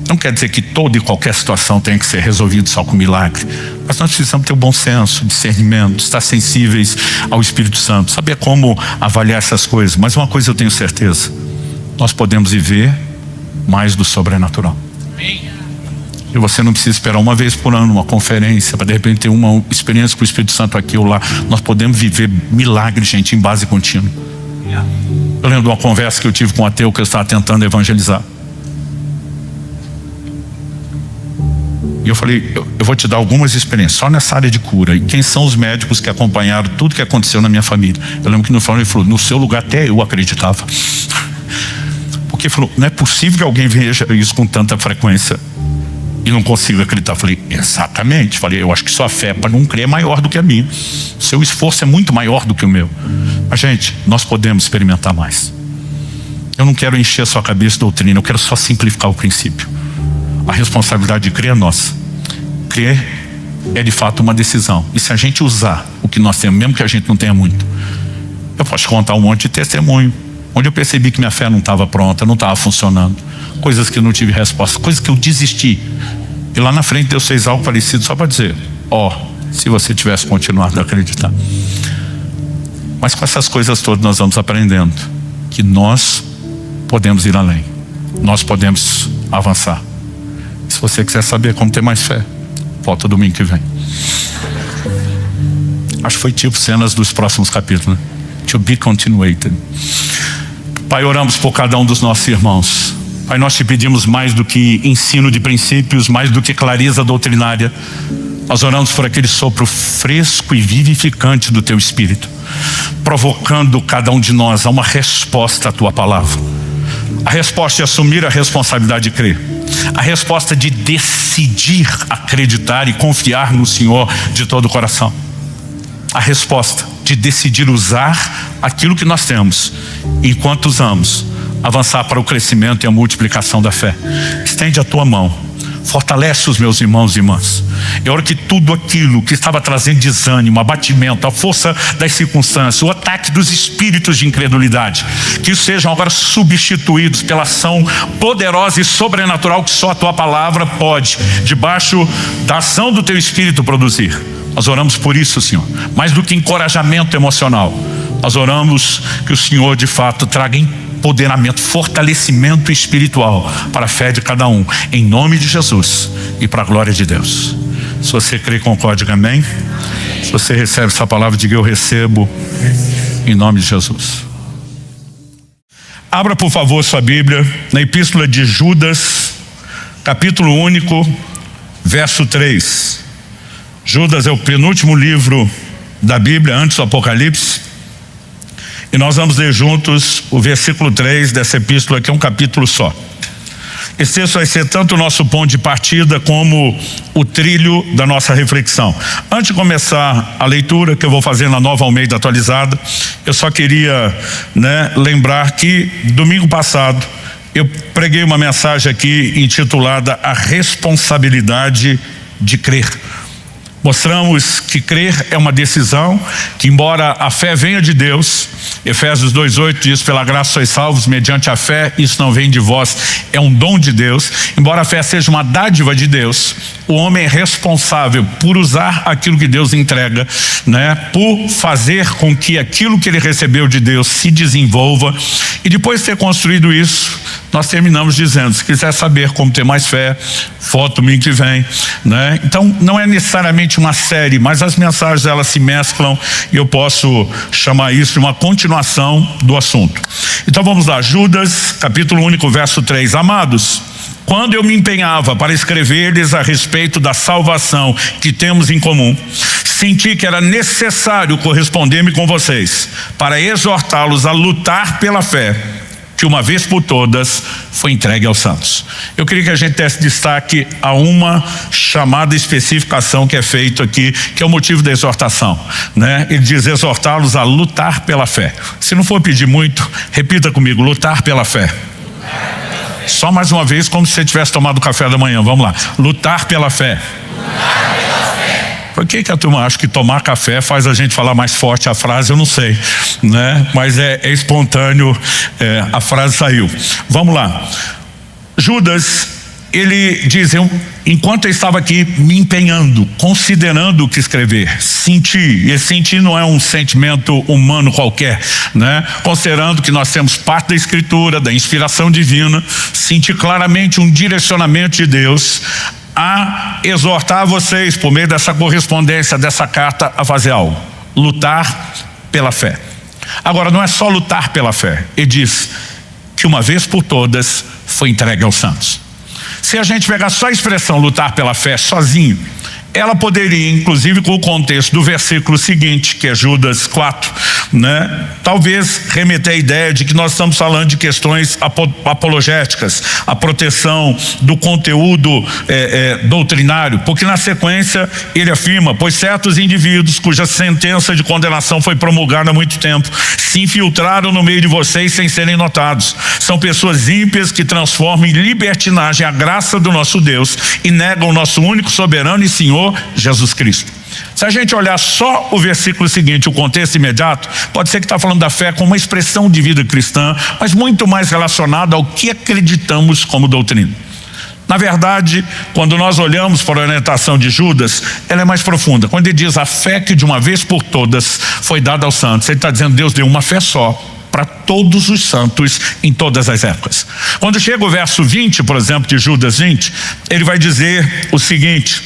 Não quer dizer que toda e qualquer situação tenha que ser resolvida só com milagre. Mas nós precisamos ter o bom senso, discernimento, estar sensíveis ao Espírito Santo, saber como avaliar essas coisas. Mas uma coisa eu tenho certeza: nós podemos viver mais do sobrenatural. E você não precisa esperar uma vez por ano uma conferência para de repente ter uma experiência com o Espírito Santo aqui ou lá. Nós podemos viver milagres, gente, em base contínua. Eu lembro de uma conversa que eu tive com um ateu que eu estava tentando evangelizar. E eu falei: eu vou te dar algumas experiências só nessa área de cura. E quem são os médicos que acompanharam tudo que aconteceu na minha família? Eu lembro que no final ele falou: no seu lugar até eu acreditava. Porque ele falou: não é possível que alguém veja isso com tanta frequência e não consiga acreditar. Eu falei: exatamente. Falei: eu acho que sua fé para não crer é maior do que a minha. Seu esforço é muito maior do que o meu. Mas, gente, nós podemos experimentar mais. Eu não quero encher a sua cabeça de doutrina, eu quero só simplificar o princípio. A responsabilidade de crer é nossa. Crer é de fato uma decisão. E se a gente usar o que nós temos, mesmo que a gente não tenha muito, eu posso contar um monte de testemunho onde eu percebi que minha fé não estava pronta, não estava funcionando, coisas que eu não tive resposta, coisas que eu desisti, e lá na frente Deus fez algo parecido só para dizer: se você tivesse continuado a acreditar. Mas com essas coisas todas nós vamos aprendendo que nós podemos ir além, nós podemos avançar. Se você quiser saber como ter mais fé, volta domingo que vem. Acho que foi tipo cenas dos próximos capítulos, né? To be continuated. Pai, oramos por cada um dos nossos irmãos. Pai, nós te pedimos mais do que ensino de princípios, mais do que clareza doutrinária. Nós oramos por aquele sopro fresco e vivificante do teu Espírito, provocando cada um de nós a uma resposta à tua palavra. A resposta de assumir a responsabilidade de crer. A resposta de decidir acreditar e confiar no Senhor de todo o coração. A resposta de decidir usar aquilo que nós temos, enquanto usamos, avançar para o crescimento e a multiplicação da fé. Estende a tua mão, fortalece os meus irmãos e irmãs. Eu oro que tudo aquilo que estava trazendo desânimo, abatimento, a força das circunstâncias, o ataque dos espíritos de incredulidade, que sejam agora substituídos pela ação poderosa e sobrenatural que só a tua palavra pode, debaixo da ação do teu Espírito, produzir. Nós oramos por isso, Senhor. Mais do que encorajamento emocional, nós oramos que o Senhor de fato traga empoderamento, fortalecimento espiritual para a fé de cada um, em nome de Jesus e para a glória de Deus. Se você crê, concorde, amém? Se você recebe essa palavra, diga: eu recebo, em nome de Jesus. Abra por favor sua Bíblia na Epístola de Judas, capítulo único, verso 3. Judas é o penúltimo livro da Bíblia antes do Apocalipse, e nós vamos ler juntos o versículo 3 dessa epístola, que é um capítulo só. Esse texto vai ser tanto o nosso ponto de partida como o trilho da nossa reflexão. Antes de começar a leitura, que eu vou fazer na Nova Almeida atualizada, eu só queria lembrar que domingo passado eu preguei uma mensagem aqui intitulada A Responsabilidade de Crer. Mostramos que crer é uma decisão, que embora a fé venha de Deus, Efésios 2:8 diz: pela graça sois salvos mediante a fé, isso não vem de vós, é um dom de Deus. Embora a fé seja uma dádiva de Deus, o homem é responsável por usar aquilo que Deus entrega, por fazer com que aquilo que ele recebeu de Deus se desenvolva, e depois de ter construído isso, nós terminamos dizendo: se quiser saber como ter mais fé, foto domingo que vem, né? Então não é necessariamente uma série, mas as mensagens elas se mesclam e eu posso chamar isso de uma continuação do assunto. Então vamos lá, Judas, capítulo 1, verso 3. Amados, quando eu me empenhava para escrever-lhes a respeito da salvação que temos em comum, senti que era necessário corresponder-me com vocês para exortá-los a lutar pela fé que uma vez por todas foi entregue aos santos. Eu queria que a gente desse destaque a uma chamada especificação que é feito aqui, que é o motivo da exortação, né? Ele diz: exortá-los a lutar pela fé. Se não for pedir muito, repita comigo: lutar pela fé. Só mais uma vez, como se você tivesse tomado o café da manhã. Vamos lá, lutar pela fé. Por que a turma acha que tomar café faz a gente falar mais forte a frase? Eu não sei, né? Mas é espontâneo, a frase saiu. Vamos lá. Judas, ele diz: enquanto eu estava aqui me empenhando, considerando o que escrever, senti, e esse sentir não é um sentimento humano qualquer, né? Considerando que nós temos parte da Escritura, da inspiração divina, senti claramente um direcionamento de Deus a exortar vocês, por meio dessa correspondência, dessa carta, a fazer algo: lutar pela fé. Agora, não é só lutar pela fé. Ele diz que uma vez por todas foi entregue aos santos. Se a gente pegar só a expressão lutar pela fé sozinho, ela poderia, inclusive com o contexto do versículo seguinte, que é Judas 4, né? Talvez remeter a ideia de que nós estamos falando de questões apologéticas, a proteção do conteúdo doutrinário, porque na sequência ele afirma: pois certos indivíduos cuja sentença de condenação foi promulgada há muito tempo se infiltraram no meio de vocês sem serem notados. São pessoas ímpias que transformam em libertinagem a graça do nosso Deus e negam o nosso único soberano e Senhor Jesus Cristo. Se a gente olhar só o versículo seguinte, o contexto imediato, pode ser que está falando da fé como uma expressão de vida cristã, mas muito mais relacionada ao que acreditamos como doutrina. Na verdade, quando nós olhamos para a orientação de Judas, ela é mais profunda. Quando ele diz a fé que de uma vez por todas foi dada aos santos, ele está dizendo: Deus deu uma fé só para todos os santos em todas as épocas. Quando chega o verso 20, por exemplo, de Judas 20, ele vai dizer o seguinte: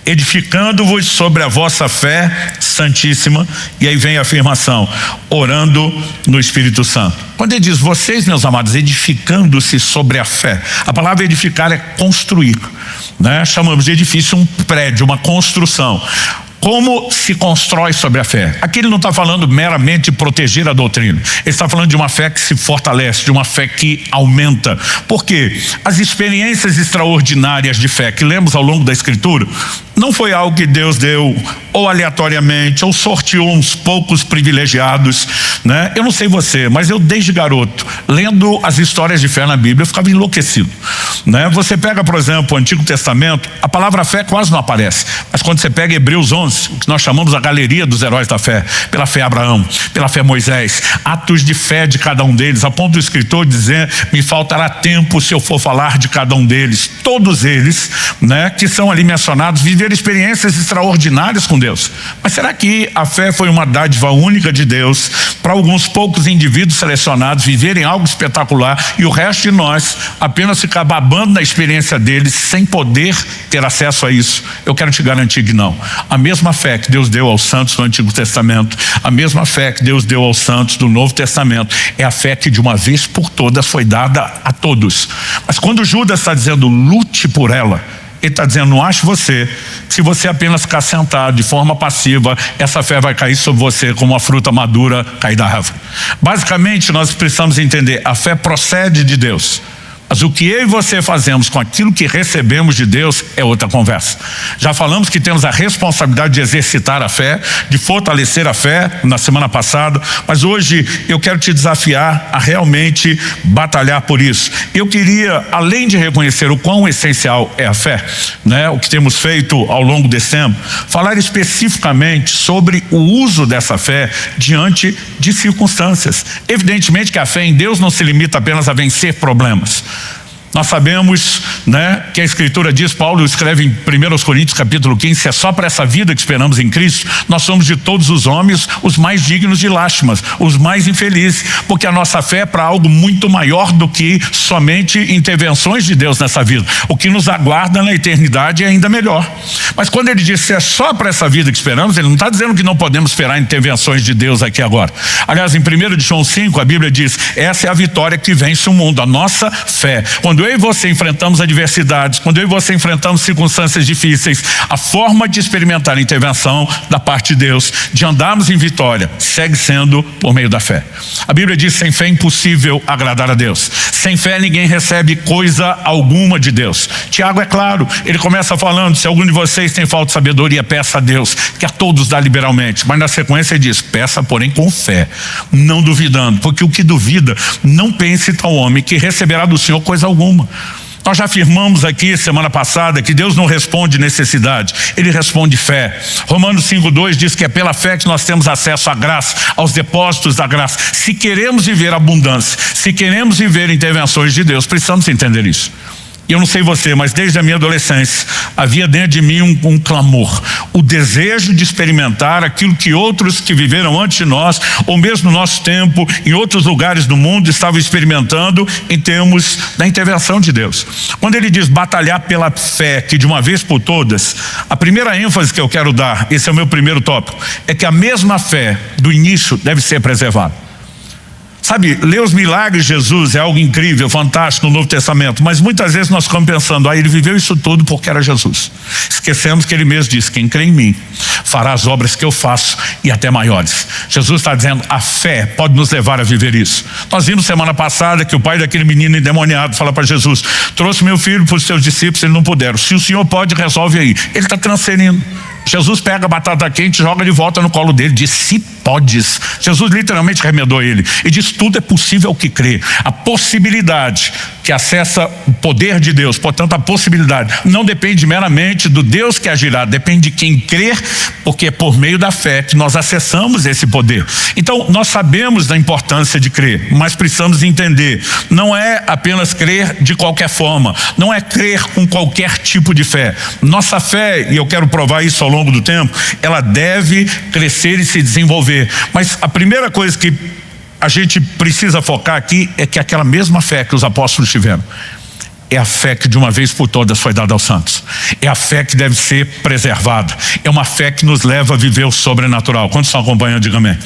edificando-vos sobre a vossa fé santíssima, e aí vem a afirmação, orando no Espírito Santo. Quando ele diz vocês, meus amados, edificando-se sobre a fé, a palavra edificar é construir, né? Chamamos de edifício um prédio, uma construção. Como se constrói sobre a fé? Aqui ele não está falando meramente de proteger a doutrina. Ele está falando de uma fé que se fortalece, de uma fé que aumenta. Por quê? As experiências extraordinárias de fé que lemos ao longo da Escritura não foi algo que Deus deu ou aleatoriamente, ou sorteou uns poucos privilegiados, né? Eu não sei você, mas eu desde garoto, lendo as histórias de fé na Bíblia, eu ficava enlouquecido, né? Você pega, por exemplo, o Antigo Testamento, a palavra fé quase não aparece, mas quando você pega Hebreus 11, o que nós chamamos a galeria dos heróis da fé, pela fé Abraão, pela fé Moisés, atos de fé de cada um deles, a ponto do escritor dizer: me faltará tempo se eu for falar de cada um deles. Todos eles, né, que são ali mencionados, viveram experiências extraordinárias com Deus. Mas será que a fé foi uma dádiva única de Deus para alguns poucos indivíduos selecionados viverem algo espetacular e o resto de nós apenas ficar babando na experiência deles sem poder ter acesso a isso? Eu quero te garantir que não. A mesma fé que Deus deu aos santos do Antigo Testamento, a mesma fé que Deus deu aos santos do Novo Testamento, é a fé que de uma vez por todas foi dada a todos. Mas quando Judas está dizendo lute por ela, ele está dizendo: não ache você, se você apenas ficar sentado de forma passiva, essa fé vai cair sobre você como uma fruta madura cair da árvore. Basicamente, nós precisamos entender: a fé procede de Deus. Mas o que eu e você fazemos com aquilo que recebemos de Deus é outra conversa. Já falamos que temos a responsabilidade de exercitar a fé, de fortalecer a fé na semana passada, mas hoje eu quero te desafiar a realmente batalhar por isso. Eu queria, além de reconhecer o quão essencial é a fé, né, o que temos feito ao longo desse tempo, falar especificamente sobre o uso dessa fé diante de circunstâncias. Evidentemente que a fé em Deus não se limita apenas a vencer problemas. Nós sabemos, né, que a Escritura diz, Paulo escreve em 1 Coríntios capítulo 15, se é só para essa vida que esperamos em Cristo, nós somos de todos os homens os mais dignos de lástimas, os mais infelizes, porque a nossa fé é para algo muito maior do que somente intervenções de Deus nessa vida. O que nos aguarda na eternidade é ainda melhor. Mas quando ele diz se é só para essa vida que esperamos, ele não está dizendo que não podemos esperar intervenções de Deus aqui agora. Aliás, em 1 João 5, a Bíblia diz, essa é a vitória que vence o mundo, a nossa fé. Quando eu e você enfrentamos adversidades, quando eu e você enfrentamos circunstâncias difíceis, a forma de experimentar a intervenção da parte de Deus, de andarmos em vitória, segue sendo por meio da fé. A Bíblia diz, sem fé é impossível agradar a Deus. Sem fé ninguém recebe coisa alguma de Deus. Tiago é claro, ele começa falando, se algum de vocês tem falta de sabedoria, peça a Deus, que a todos dá liberalmente. Mas na sequência ele diz, peça porém com fé, não duvidando, porque o que duvida, não pense tal homem que receberá do Senhor coisa alguma. Nós já afirmamos aqui semana passada que Deus não responde necessidade, Ele responde fé. Romanos 5:2 diz que é pela fé que nós temos acesso à graça, aos depósitos da graça. Se queremos viver abundância, se queremos viver intervenções de Deus, precisamos entender isso. E eu não sei você, mas desde a minha adolescência havia dentro de mim um clamor, o desejo de experimentar aquilo que outros que viveram antes de nós, ou mesmo no nosso tempo, em outros lugares do mundo, estavam experimentando em termos da intervenção de Deus. Quando ele diz batalhar pela fé, que de uma vez por todas, a primeira ênfase que eu quero dar, esse é o meu primeiro tópico, é que a mesma fé do início deve ser preservada. Sabe, ler os milagres de Jesus é algo incrível, fantástico no Novo Testamento, mas muitas vezes nós ficamos pensando, ele viveu isso tudo porque era Jesus. Esquecemos que ele mesmo disse, quem crê em mim fará as obras que eu faço e até maiores. Jesus está dizendo, a fé pode nos levar a viver isso. Nós vimos semana passada que o pai daquele menino endemoniado fala para Jesus, trouxe meu filho para os seus discípulos, eles não puderam. Se o Senhor pode, resolve aí. Ele está transferindo. Jesus pega a batata quente, joga de volta no colo dele, diz, se podes. Jesus literalmente remedou ele e diz, tudo é possível ao que crê. A possibilidade que acessa o poder de Deus, portanto a possibilidade não depende meramente do Deus que agirá, depende de quem crer, porque é por meio da fé que nós acessamos esse poder. Então nós sabemos da importância de crer, mas precisamos entender, não é apenas crer de qualquer forma, não é crer com qualquer tipo de fé. Nossa fé, e eu quero provar isso ao longo do tempo, ela deve crescer e se desenvolver. Mas a primeira coisa que a gente precisa focar aqui é que aquela mesma fé que os apóstolos tiveram é a fé que de uma vez por todas foi dada aos santos. É a fé que deve ser preservada. É uma fé que nos leva a viver o sobrenatural. Quantos estão acompanhando? Diga amém.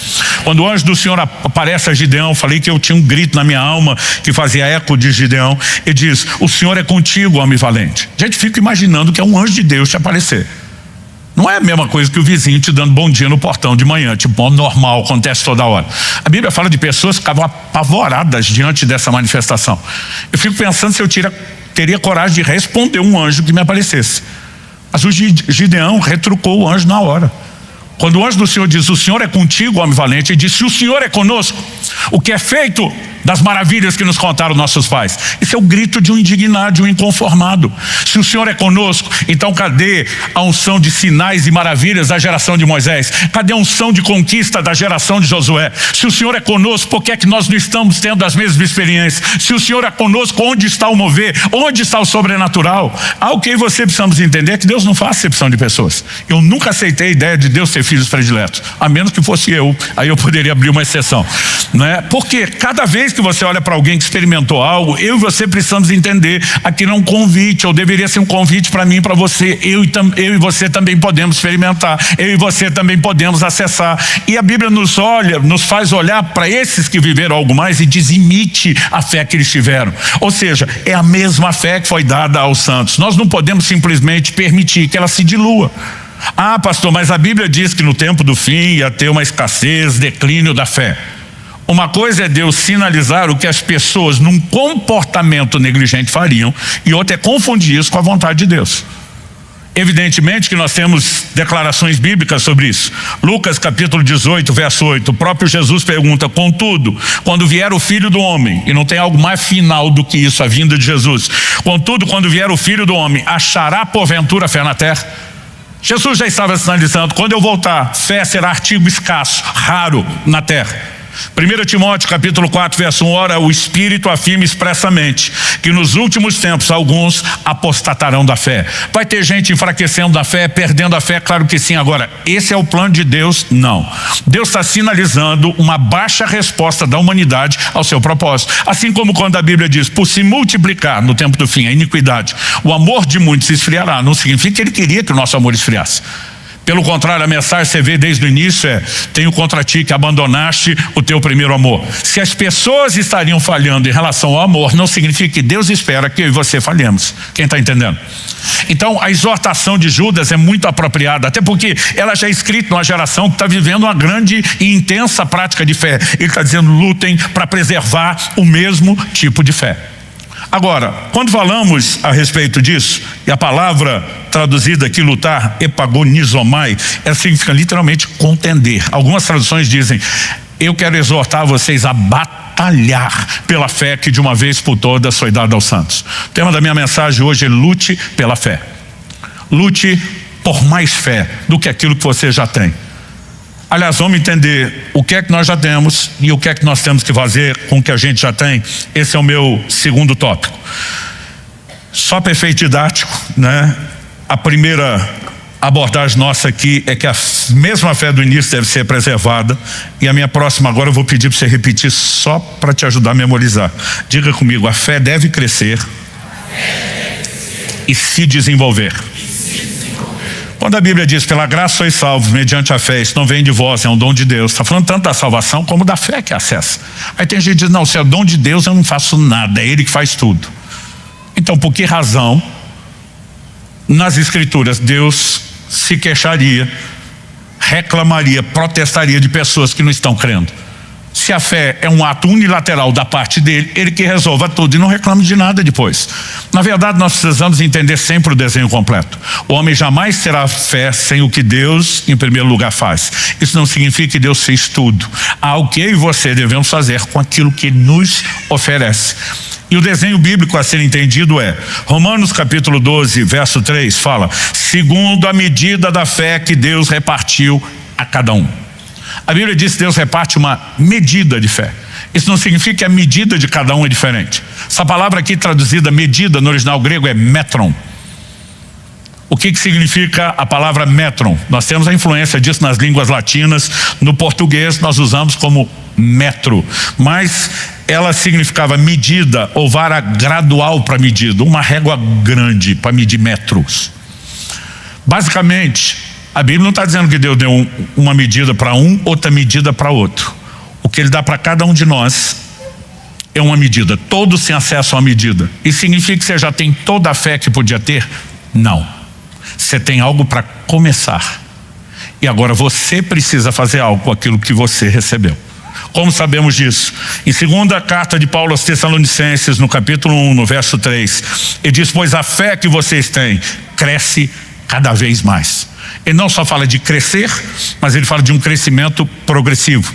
Quando o anjo do Senhor aparece a Gideão, falei que eu tinha um grito na minha alma que fazia eco de Gideão. Ele diz, o Senhor é contigo, homem valente. A gente fica imaginando que é um anjo de Deus te aparecer. Não é a mesma coisa que o vizinho te dando bom dia no portão de manhã, tipo, normal, acontece toda hora. A Bíblia fala de pessoas que ficavam apavoradas diante dessa manifestação. Eu fico pensando se eu teria coragem de responder um anjo que me aparecesse. Mas o Gideão retrucou o anjo na hora. Quando o anjo do Senhor diz, o Senhor é contigo, homem valente, ele diz, se o Senhor é conosco, o que é feito das maravilhas que nos contaram nossos pais? Isso é o grito de um indignado, de um inconformado. Se o Senhor é conosco, então cadê a unção de sinais e maravilhas da geração de Moisés? Cadê a unção de conquista da geração de Josué? Se o Senhor é conosco, por que é que nós não estamos tendo as mesmas experiências? Se o Senhor é conosco, onde está o mover? Onde está o sobrenatural? O que você precisamos entender é que Deus não faz acepção de pessoas. Eu nunca aceitei a ideia de Deus ter filhos prediletos, a menos que fosse eu, aí eu poderia abrir uma exceção, não é? Porque cada vez que você olha para alguém que experimentou algo, eu e você precisamos entender, aquilo é um convite, ou deveria ser um convite para mim e para você. Eu e você também podemos experimentar, eu e você também podemos acessar. E a Bíblia nos faz olhar para esses que viveram algo mais e diz, imite a fé que eles tiveram. Ou seja, é a mesma fé que foi dada aos santos. Nós não podemos simplesmente permitir que ela se dilua. Pastor, mas a Bíblia diz que no tempo do fim ia ter uma escassez, declínio da fé. Uma coisa é Deus sinalizar o que as pessoas num comportamento negligente fariam, e outra é confundir isso com a vontade de Deus. Evidentemente que nós temos declarações bíblicas sobre isso. Lucas capítulo 18, verso 8, o próprio Jesus pergunta, contudo, quando vier o Filho do Homem, e não tem algo mais final do que isso, a vinda de Jesus, contudo, quando vier o Filho do Homem, achará porventura fé na terra? Jesus já estava sinalizando, quando eu voltar, fé será artigo escasso, raro na terra. 1 Timóteo capítulo 4, verso 1, ora, o Espírito afirma expressamente que nos últimos tempos alguns apostatarão da fé. Vai ter gente enfraquecendo da fé, perdendo a fé, claro que sim. Agora, esse é o plano de Deus? Não. Deus está sinalizando uma baixa resposta da humanidade ao seu propósito. Assim como quando a Bíblia diz, por se multiplicar no tempo do fim a iniquidade, o amor de muitos esfriará. Não significa que ele queria que o nosso amor esfriasse. Pelo contrário, a mensagem você vê desde o início é: tenho contra ti que abandonaste o teu primeiro amor. Se as pessoas estariam falhando em relação ao amor, não significa que Deus espera que eu e você falhemos. Quem está entendendo? Então a exortação de Judas é muito apropriada, até porque ela já é escrita numa geração que está vivendo uma grande e intensa prática de fé. Ele está dizendo: lutem para preservar o mesmo tipo de fé. Agora, quando falamos a respeito disso, e a palavra traduzida aqui, lutar, epagonizomai, ela significa literalmente contender. Algumas traduções dizem: eu quero exortar vocês a batalhar pela fé que de uma vez por todas foi dada aos santos. O tema da minha mensagem hoje é: lute pela fé. Lute por mais fé do que aquilo que você já tem. Aliás, vamos entender o que é que nós já temos e o que é que nós temos que fazer com o que a gente já tem. Esse é o meu segundo tópico. Só para efeito didático, né? A primeira abordagem nossa aqui é que a mesma fé do início deve ser preservada. E a minha próxima agora eu vou pedir para você repetir só para te ajudar a memorizar. Diga comigo: a fé deve crescer e se desenvolver. Quando a Bíblia diz, pela graça sois salvos mediante a fé, isso não vem de vós, é um dom de Deus. Está falando tanto da salvação como da fé que acessa. Aí tem gente que diz, não, se é o dom de Deus eu não faço nada, é Ele que faz tudo. Então por que razão nas Escrituras Deus se queixaria, reclamaria, protestaria de pessoas que não estão crendo? Se a fé é um ato unilateral da parte dele, ele que resolva tudo e não reclama de nada depois. Na verdade, nós precisamos entender sempre o desenho completo. O homem jamais terá fé sem o que Deus, em primeiro lugar, faz. Isso não significa que Deus fez tudo. Há o que eu e você devemos fazer com aquilo que Ele nos oferece. E o desenho bíblico a ser entendido é, Romanos capítulo 12, verso 3, fala, segundo a medida da fé que Deus repartiu a cada um. A Bíblia diz que Deus reparte uma medida de fé. Isso não significa que a medida de cada um é diferente. Essa palavra aqui traduzida medida no original grego é metron. O que significa a palavra metron? Nós temos a influência disso nas línguas latinas. No português nós usamos como metro, mas ela significava medida ou vara gradual para medida, uma régua grande para medir metros. Basicamente, a Bíblia não está dizendo que Deus deu uma medida para um, outra medida para outro. O que Ele dá para cada um de nós é uma medida. Todos têm acesso a uma medida. Isso significa que você já tem toda a fé que podia ter? Não. Você tem algo para começar. E agora você precisa fazer algo com aquilo que você recebeu. Como sabemos disso? Em segunda carta de Paulo aos Tessalonicenses, no capítulo 1, no verso 3, ele diz, pois a fé que vocês têm cresce cada vez mais. Ele não só fala de crescer, mas ele fala de um crescimento progressivo.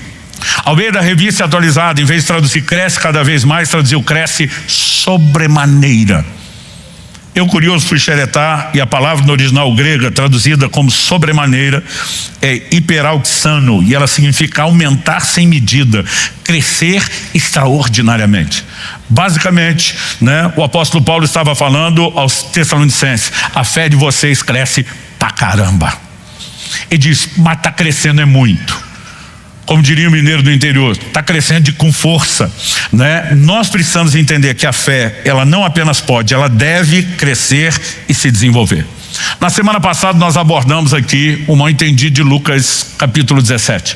Ao ver da revista atualizada, em vez de traduzir cresce cada vez mais, traduziu cresce sobremaneira. Eu, curioso, fui xeretar, e a palavra no original grega, traduzida como sobremaneira, é hiperauxano, e ela significa aumentar sem medida, crescer extraordinariamente. Basicamente, né, o apóstolo Paulo estava falando aos Tessalonicenses, a fé de vocês cresce pra caramba. Ele diz, mas está crescendo é muito. Como diria o mineiro do interior, está crescendo com força, né? Nós precisamos entender que a fé, ela não apenas pode, ela deve crescer e se desenvolver. Na semana passada nós abordamos aqui o mal entendido de Lucas capítulo 17.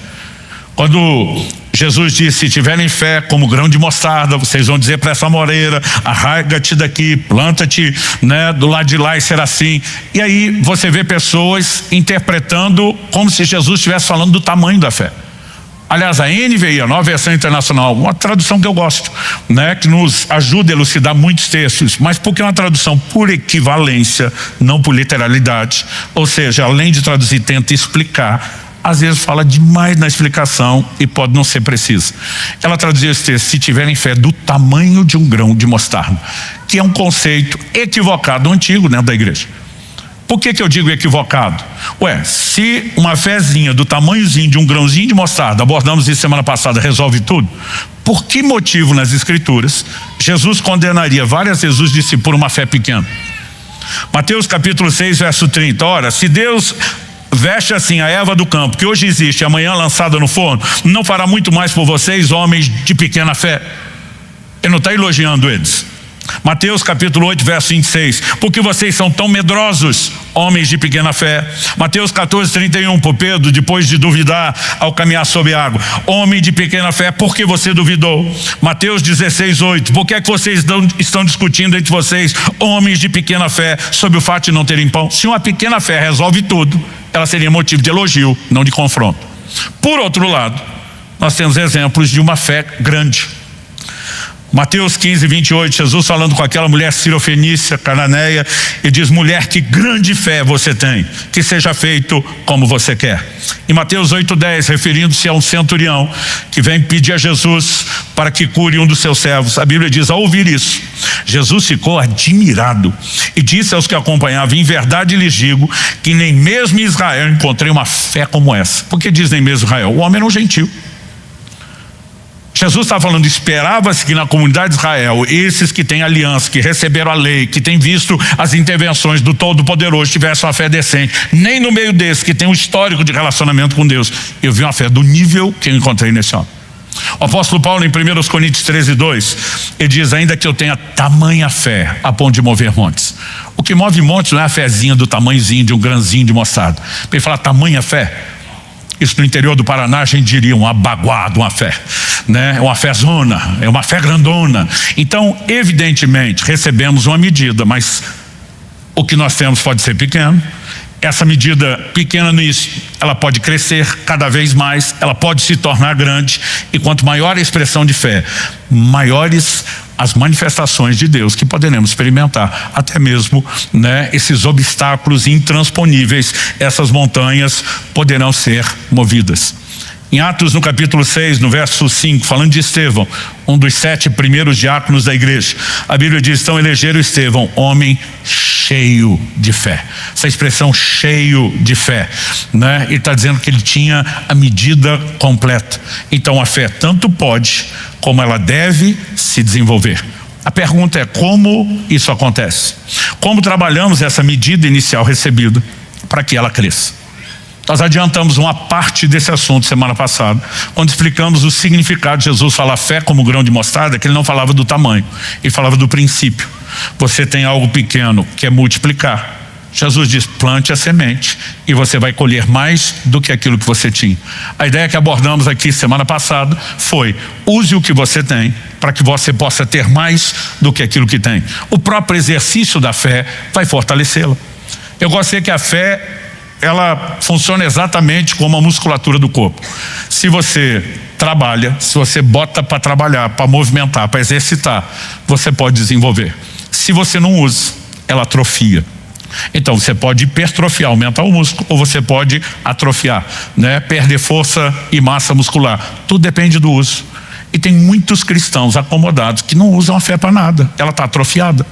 Quando Jesus disse, se tiverem fé como grão de mostarda, vocês vão dizer para essa moreira, arraiga-te daqui, planta-te, né, do lado de lá e será assim. E aí você vê pessoas interpretando como se Jesus estivesse falando do tamanho da fé. Aliás, a NVI, a Nova Versão Internacional, uma tradução que eu gosto, né, que nos ajuda a elucidar muitos textos, mas porque é uma tradução por equivalência, não por literalidade. Ou seja, além de traduzir, tenta explicar. Às vezes fala demais na explicação e pode não ser precisa. Ela traduziu esse texto, se tiverem fé do tamanho de um grão de mostarda, que é um conceito equivocado, antigo, né, da igreja. Por que eu digo equivocado? Se uma fezinha do tamanhozinho de um grãozinho de mostarda, abordamos isso semana passada, resolve tudo, por que motivo nas Escrituras Jesus condenaria várias vezes os discípulos por uma fé pequena? Mateus capítulo 6, verso 30, ora, se Deus veste assim a erva do campo, que hoje existe, amanhã lançada no forno, não fará muito mais por vocês, homens de pequena fé? Ele não está elogiando eles. Mateus capítulo 8, verso 26, porque vocês são tão medrosos, homens de pequena fé. Mateus 14, 31, por Pedro, depois de duvidar ao caminhar sobre a água, homem de pequena fé, por que você duvidou? Mateus 16, 8, por que é que vocês estão discutindo entre vocês, homens de pequena fé, sobre o fato de não terem pão? Se uma pequena fé resolve tudo, ela seria motivo de elogio, não de confronto. Por outro lado, nós temos exemplos de uma fé grande. Mateus 15, 28, Jesus falando com aquela mulher sirofenícia, cananeia, e diz: mulher, que grande fé você tem, que seja feito como você quer. E Mateus 8, 10, referindo-se a um centurião que vem pedir a Jesus para que cure um dos seus servos, a Bíblia diz: ao ouvir isso, Jesus ficou admirado e disse aos que acompanhavam: em verdade lhes digo que nem mesmo em Israel encontrei uma fé como essa. Por que diz nem mesmo Israel? O homem era um gentil. Jesus está falando, esperava-se que na comunidade de Israel, esses que têm aliança, que receberam a lei, que têm visto as intervenções do Todo-Poderoso, tivessem uma fé decente. Nem no meio desses que tem um histórico de relacionamento com Deus, eu vi uma fé do nível que eu encontrei nesse homem. O apóstolo Paulo, em 1 Coríntios 13, 2, ele diz: ainda que eu tenha tamanha fé a ponto de mover montes. O que move montes não é a fezinha do tamanhozinho de um grãozinho de mostarda. Ele fala tamanha fé. Isso no interior do Paraná a gente diria uma baguada, uma fé, né? Uma fezona, é uma fé grandona. Então, evidentemente, recebemos uma medida, mas o que nós temos pode ser pequeno. Essa medida pequena no início, ela pode crescer cada vez mais, ela pode se tornar grande, e quanto maior a expressão de fé, maiores as manifestações de Deus que poderemos experimentar, até mesmo, né, esses obstáculos intransponíveis, essas montanhas poderão ser movidas. Em Atos, no capítulo 6, no verso 5, falando de Estevão, um dos 7 primeiros diáconos da igreja, a Bíblia diz: então elegeram Estevão, homem cheio de fé. Essa expressão cheio de fé, né? Ele está dizendo que ele tinha a medida completa. Então a fé tanto pode como ela deve se desenvolver. A pergunta é: como isso acontece? Como trabalhamos essa medida inicial recebida para que ela cresça? Nós adiantamos uma parte desse assunto semana passada, quando explicamos o significado de Jesus falar fé como grão de mostarda, que ele não falava do tamanho, ele falava do princípio. Você tem algo pequeno que é multiplicar. Jesus diz: plante a semente e você vai colher mais do que aquilo que você tinha. A ideia que abordamos aqui semana passada foi: use o que você tem para que você possa ter mais do que aquilo que tem. O próprio exercício da fé vai fortalecê-la. Eu gostei que a fé, ela funciona exatamente como a musculatura do corpo. Se você trabalha, se você bota para trabalhar, para movimentar, para exercitar, você pode desenvolver. Se você não usa, ela atrofia. Então você pode hipertrofiar, aumentar o músculo, ou você pode atrofiar, né? Perder força e massa muscular. Tudo depende do uso. E tem muitos cristãos acomodados que não usam a fé para nada, ela está atrofiada.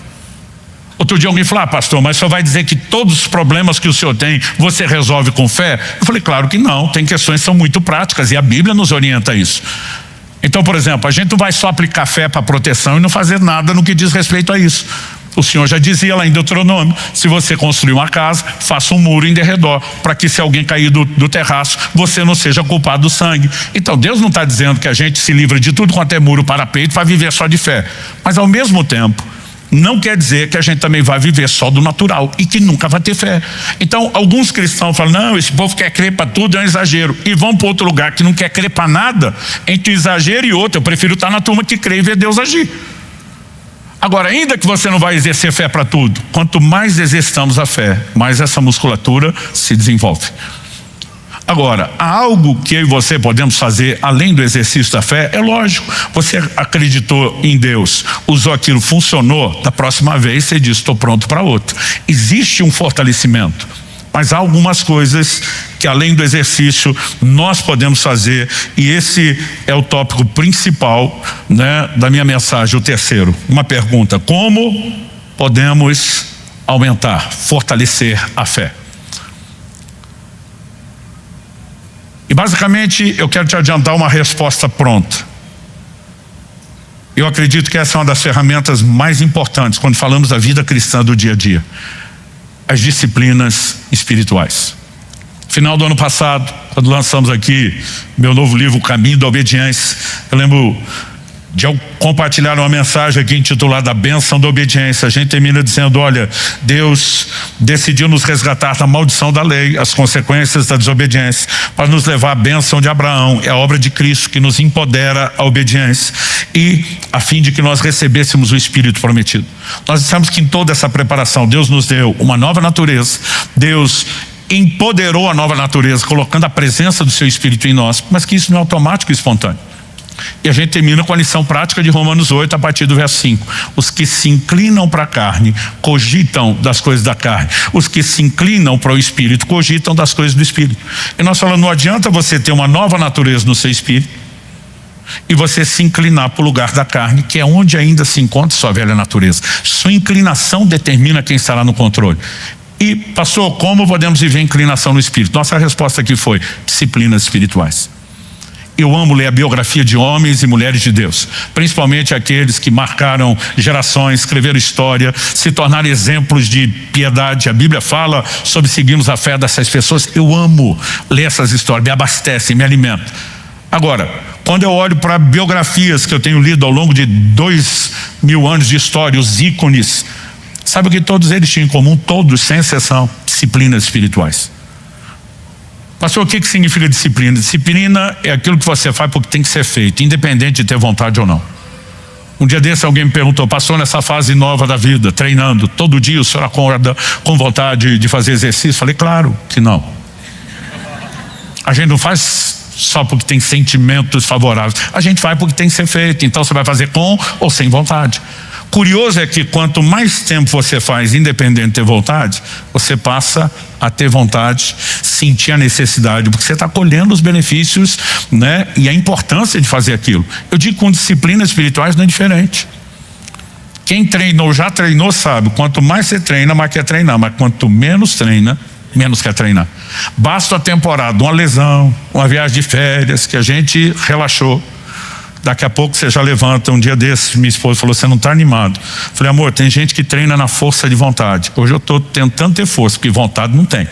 Outro dia alguém falou: pastor, mas o senhor vai dizer que todos os problemas que o senhor tem, você resolve com fé? Eu falei: claro que não, tem questões que são muito práticas e a Bíblia nos orienta a isso. Então, por exemplo, a gente não vai só aplicar fé para proteção e não fazer nada no que diz respeito a isso. O Senhor já dizia lá em Deuteronômio: se você construir uma casa, faça um muro em derredor, para que se alguém cair do terraço, você não seja culpado do sangue. Então Deus não está dizendo que a gente se livra de tudo quanto é muro para peito para viver só de fé, mas ao mesmo tempo não quer dizer que a gente também vai viver só do natural e que nunca vai ter fé. Então alguns cristãos falam: não, esse povo quer crer para tudo, é um exagero, e vão para outro lugar que não quer crer para nada. Entre exagero e outro, eu prefiro estar na turma que crê e ver Deus agir. Agora, ainda que você não vai exercer fé para tudo, quanto mais exercitamos a fé, mais essa musculatura se desenvolve. Agora, há algo que eu e você podemos fazer além do exercício da fé? É lógico, você acreditou em Deus, usou aquilo, funcionou, da próxima vez você diz: estou pronto para outro. Existe um fortalecimento, mas há algumas coisas que além do exercício nós podemos fazer, e esse é o tópico principal, né, da minha mensagem, o terceiro. Uma pergunta: como podemos aumentar, fortalecer a fé. E basicamente eu quero te adiantar uma resposta pronta. Eu acredito que essa é uma das ferramentas mais importantes quando falamos da vida cristã do dia a dia. As disciplinas espirituais. Final do ano passado, quando lançamos aqui meu novo livro, O Caminho da Obediência, eu lembro de compartilhar uma mensagem aqui intitulada A Bênção da Obediência. A gente termina dizendo, olha, Deus decidiu nos resgatar da maldição da lei, as consequências da desobediência, para nos levar à bênção de Abraão. É a obra de Cristo que nos empodera à obediência e a fim de que nós recebêssemos o Espírito prometido. Nós dissemos que em toda essa preparação Deus nos deu uma nova natureza, Deus empoderou a nova natureza, colocando a presença do seu Espírito em nós, mas que isso não é automático e espontâneo. E a gente termina com a lição prática de Romanos 8, a partir do verso 5. Os que se inclinam para a carne, cogitam das coisas da carne. Os que se inclinam para o Espírito, cogitam das coisas do Espírito. E nós falamos, não adianta você ter uma nova natureza no seu Espírito e você se inclinar para o lugar da carne, que é onde ainda se encontra sua velha natureza. Sua inclinação determina quem estará no controle. E, pastor, como podemos viver inclinação no Espírito? Nossa resposta aqui foi disciplinas espirituais. Eu amo ler a biografia de homens e mulheres de Deus, principalmente aqueles que marcaram gerações, escreveram história, se tornaram exemplos de piedade. A Bíblia fala sobre seguirmos a fé dessas pessoas. Eu amo ler essas histórias, me abastecem, me alimentam. Agora, quando eu olho para biografias que eu tenho lido ao longo de 2000 anos de história, os ícones, sabe o que todos eles tinham em comum? Todos, sem exceção, disciplinas espirituais. Pastor, o que significa disciplina? Disciplina é aquilo que você faz porque tem que ser feito, independente de ter vontade ou não. Um dia desse alguém me perguntou, pastor, nessa fase nova da vida, treinando, todo dia o senhor acorda com vontade de fazer exercício? Falei, claro que não. A gente não faz só porque tem sentimentos favoráveis, a gente faz porque tem que ser feito, então você vai fazer com ou sem vontade. Curioso é que quanto mais tempo você faz, independente de ter vontade, você passa a ter vontade, sentir a necessidade, porque você está colhendo os benefícios, né? E a importância de fazer aquilo. Eu digo que com disciplinas espirituais não é diferente. Quem treinou, já treinou, sabe, quanto mais você treina, mais quer treinar, mas quanto menos treina, menos quer treinar. Basta a temporada, uma lesão, uma viagem de férias, que a gente relaxou. Daqui a pouco você já levanta. Um dia desses minha esposa falou, você não está animado? Falei, amor, tem gente que treina na força de vontade. Hoje eu estou tentando ter força, porque vontade não tem,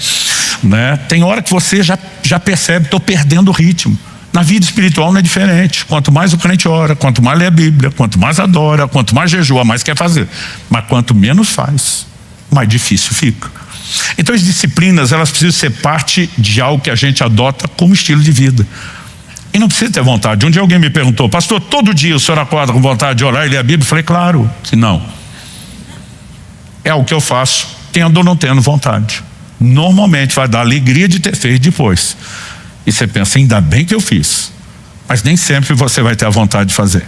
né? Tem hora que você já percebe, estou perdendo o ritmo. Na vida espiritual não é diferente. Quanto mais o crente ora, quanto mais lê a Bíblia, quanto mais adora, quanto mais jejua, mais quer fazer. Mas quanto menos faz, mais difícil fica. Então as disciplinas, elas precisam ser parte de algo que a gente adota como estilo de vida. E não precisa ter vontade. Um dia alguém me perguntou, pastor, todo dia o senhor acorda com vontade de orar e ler a Bíblia? Eu falei, claro que não. É o que eu faço, tendo ou não tendo vontade. Normalmente vai dar alegria de ter feito depois. E você pensa, ainda bem que eu fiz. Mas nem sempre você vai ter a vontade de fazer.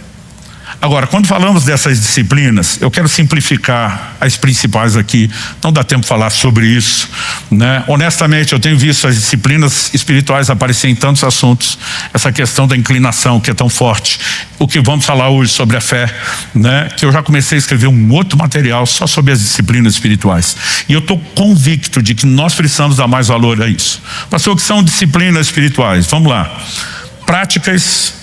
Agora, quando falamos dessas disciplinas, eu quero simplificar as principais aqui. Não dá tempo de falar sobre isso, né? Honestamente, eu tenho visto as disciplinas espirituais aparecer em tantos assuntos. Essa questão da inclinação, que é tão forte. O que vamos falar hoje sobre a fé, né? Que eu já comecei a escrever um outro material só sobre as disciplinas espirituais. E eu estou convicto de que nós precisamos dar mais valor a isso. Pastor, o que são disciplinas espirituais? Vamos lá. Práticas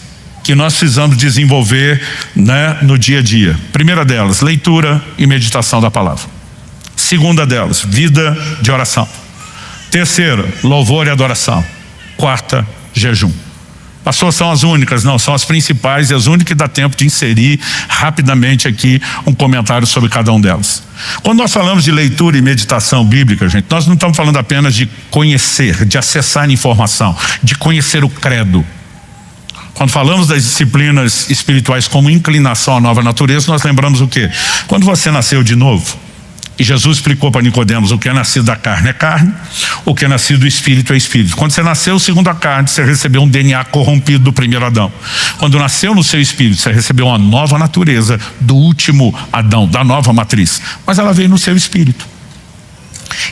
que nós precisamos desenvolver, né, no dia a dia. Primeira delas, leitura e meditação da palavra. Segunda delas, vida de oração. Terceira, louvor e adoração. Quarta, jejum. Pastor, são as únicas? Não, são as principais e as únicas que dá tempo de inserir rapidamente aqui um comentário sobre cada uma delas. Quando nós falamos de leitura e meditação bíblica, gente, nós não estamos falando apenas de conhecer, de acessar informação, de conhecer o credo. Quando falamos das disciplinas espirituais como inclinação à nova natureza, nós lembramos o quê? Quando você nasceu de novo, e Jesus explicou para Nicodemos, o que é nascido da carne é carne, o que é nascido do espírito é espírito. Quando você nasceu segundo a carne, você recebeu um DNA corrompido do primeiro Adão. Quando nasceu no seu espírito, você recebeu uma nova natureza do último Adão, da nova matriz. Mas ela veio no seu espírito.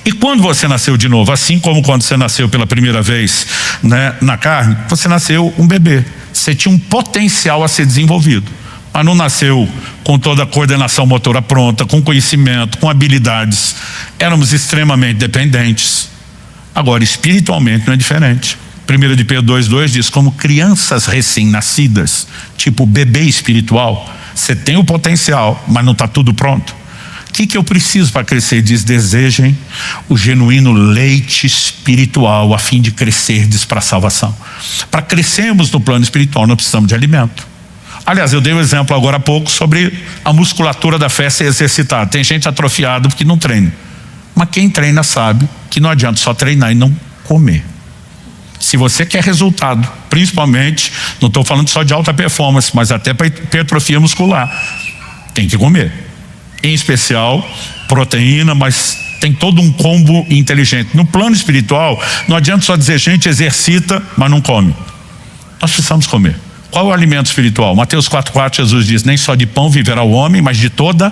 E quando você nasceu de novo, assim como quando você nasceu pela primeira vez, né, na carne, você nasceu um bebê. Você tinha um potencial a ser desenvolvido, mas não nasceu com toda a coordenação motora pronta, com conhecimento, com habilidades. Éramos extremamente dependentes. Agora, espiritualmente não é diferente. 1 de Pedro 2,2 diz: como crianças recém-nascidas, tipo bebê espiritual, você tem o potencial, mas não está tudo pronto. O que eu preciso para crescer? Diz: desejem o genuíno leite espiritual a fim de crescerdes para a salvação. Para crescermos no plano espiritual, nós precisamos de alimento. Aliás, eu dei um exemplo agora há pouco sobre a musculatura da fé ser exercitada. Tem gente atrofiada porque não treina. Mas quem treina sabe que não adianta só treinar e não comer. Se você quer resultado, principalmente, não estou falando só de alta performance, mas até para hipertrofia muscular, tem que comer. Em especial, proteína, mas tem todo um combo inteligente. No plano espiritual, não adianta só dizer: gente, exercita, mas não come. Nós precisamos comer. Qual é o alimento espiritual? Mateus 4,4, Jesus diz: nem só de pão viverá o homem, mas de toda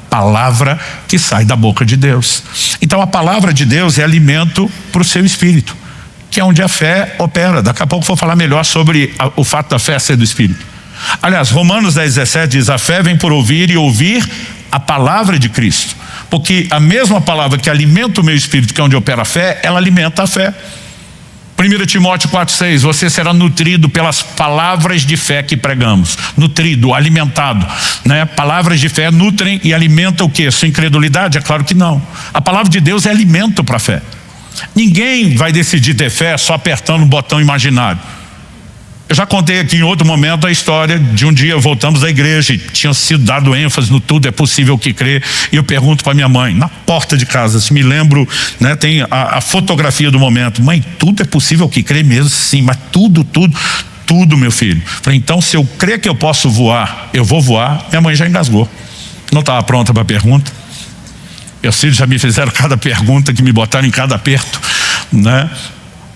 palavra que sai da boca de Deus. Então a palavra de Deus é alimento para o seu espírito, que é onde a fé opera. Daqui a pouco vou falar melhor sobre o fato da fé ser do espírito. Aliás, Romanos 10,17 diz: a fé vem por ouvir e ouvir a palavra de Cristo. Porque a mesma palavra que alimenta o meu espírito, que é onde opera a fé, ela alimenta a fé. 1 Timóteo 4,6: você será nutrido pelas palavras de fé que pregamos. Nutrido, alimentado, né? Palavras de fé nutrem e alimentam o quê? Sua incredulidade? É claro que não. A palavra de Deus é alimento para a fé. Ninguém vai decidir ter fé só apertando um botão imaginário. Eu já contei aqui em outro momento a história de um dia voltamos da igreja e tinha sido dado ênfase no tudo é possível que crer, e eu pergunto para minha mãe, na porta de casa, se me lembro, né, tem a fotografia do momento: mãe, tudo é possível que crer mesmo? Sim, mas tudo, meu filho. Falei: então se eu crer que eu posso voar, eu vou voar. Minha mãe já engasgou, não estava pronta para a pergunta. Meus filhos já me fizeram cada pergunta, que me botaram em cada aperto, né?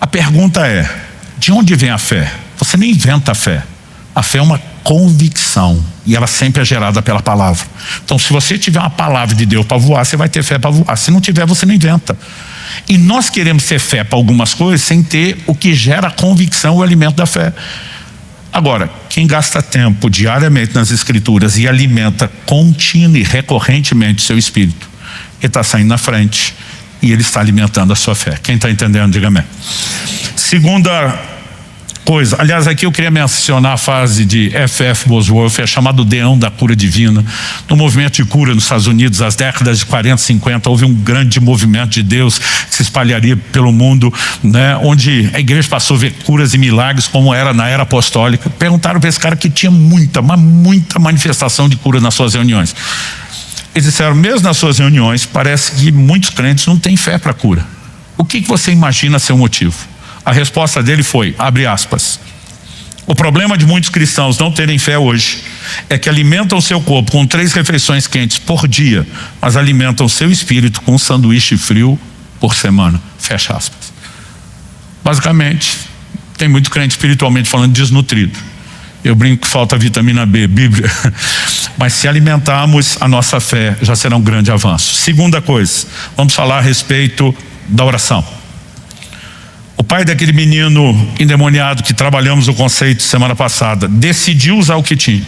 A pergunta é: de onde vem a fé? Você não inventa a fé. A fé é uma convicção e ela sempre é gerada pela palavra. Então, se você tiver uma palavra de Deus para voar, você vai ter fé para voar. Se não tiver, você não inventa. E nós queremos ter fé para algumas coisas sem ter o que gera a convicção, o alimento da fé. Agora, quem gasta tempo diariamente nas escrituras e alimenta contínua e recorrentemente seu espírito, ele está saindo na frente e ele está alimentando a sua fé. Quem está entendendo, diga amém. Segunda coisa, aliás, aqui eu queria mencionar a frase de F.F. Bosworth, é chamado Deão da Cura Divina. No movimento de cura nos Estados Unidos, nas décadas de 40 e 50, houve um grande movimento de Deus que se espalharia pelo mundo, né, onde a igreja passou a ver curas e milagres como era na era apostólica. Perguntaram para esse cara que tinha muita manifestação de cura nas suas reuniões. Eles disseram: mesmo nas suas reuniões, parece que muitos crentes não têm fé para cura. O que você imagina ser o motivo? A resposta dele foi, abre aspas: o problema de muitos cristãos não terem fé hoje é que alimentam seu corpo com 3 refeições quentes por dia, mas alimentam seu espírito com um sanduíche frio por semana. Fecha aspas. Basicamente, tem muito crente espiritualmente falando desnutrido. Eu brinco que falta vitamina B, Bíblia. Mas se alimentarmos a nossa fé, já será um grande avanço. Segunda coisa, vamos falar a respeito da oração. O pai daquele menino endemoniado que trabalhamos o conceito semana passada decidiu usar o que tinha.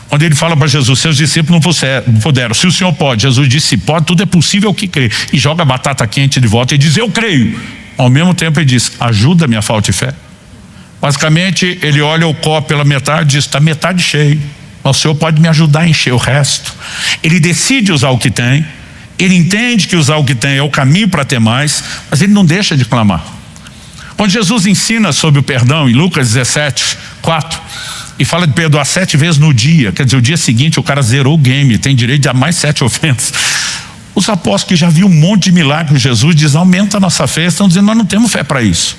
Quando ele fala para Jesus: seus discípulos não puderam, se o Senhor pode. Jesus disse: pode, tudo é possível que crê. E joga a batata quente de volta e diz: eu creio. Ao mesmo tempo ele diz: ajuda a minha falta de fé. Basicamente ele olha o copo pela metade e diz: está metade cheio, mas o Senhor pode me ajudar a encher o resto. Ele decide usar o que tem, ele entende que usar o que tem é o caminho para ter mais, mas ele não deixa de clamar. Quando Jesus ensina sobre o perdão em Lucas 17:4 e fala de perdoar 7 vezes no dia, quer dizer, o dia seguinte o cara zerou o game, tem direito a mais 7 ofensas. Os apóstolos que já viram um monte de milagres, Jesus diz: aumenta a nossa fé. Estão dizendo: nós não temos fé para isso.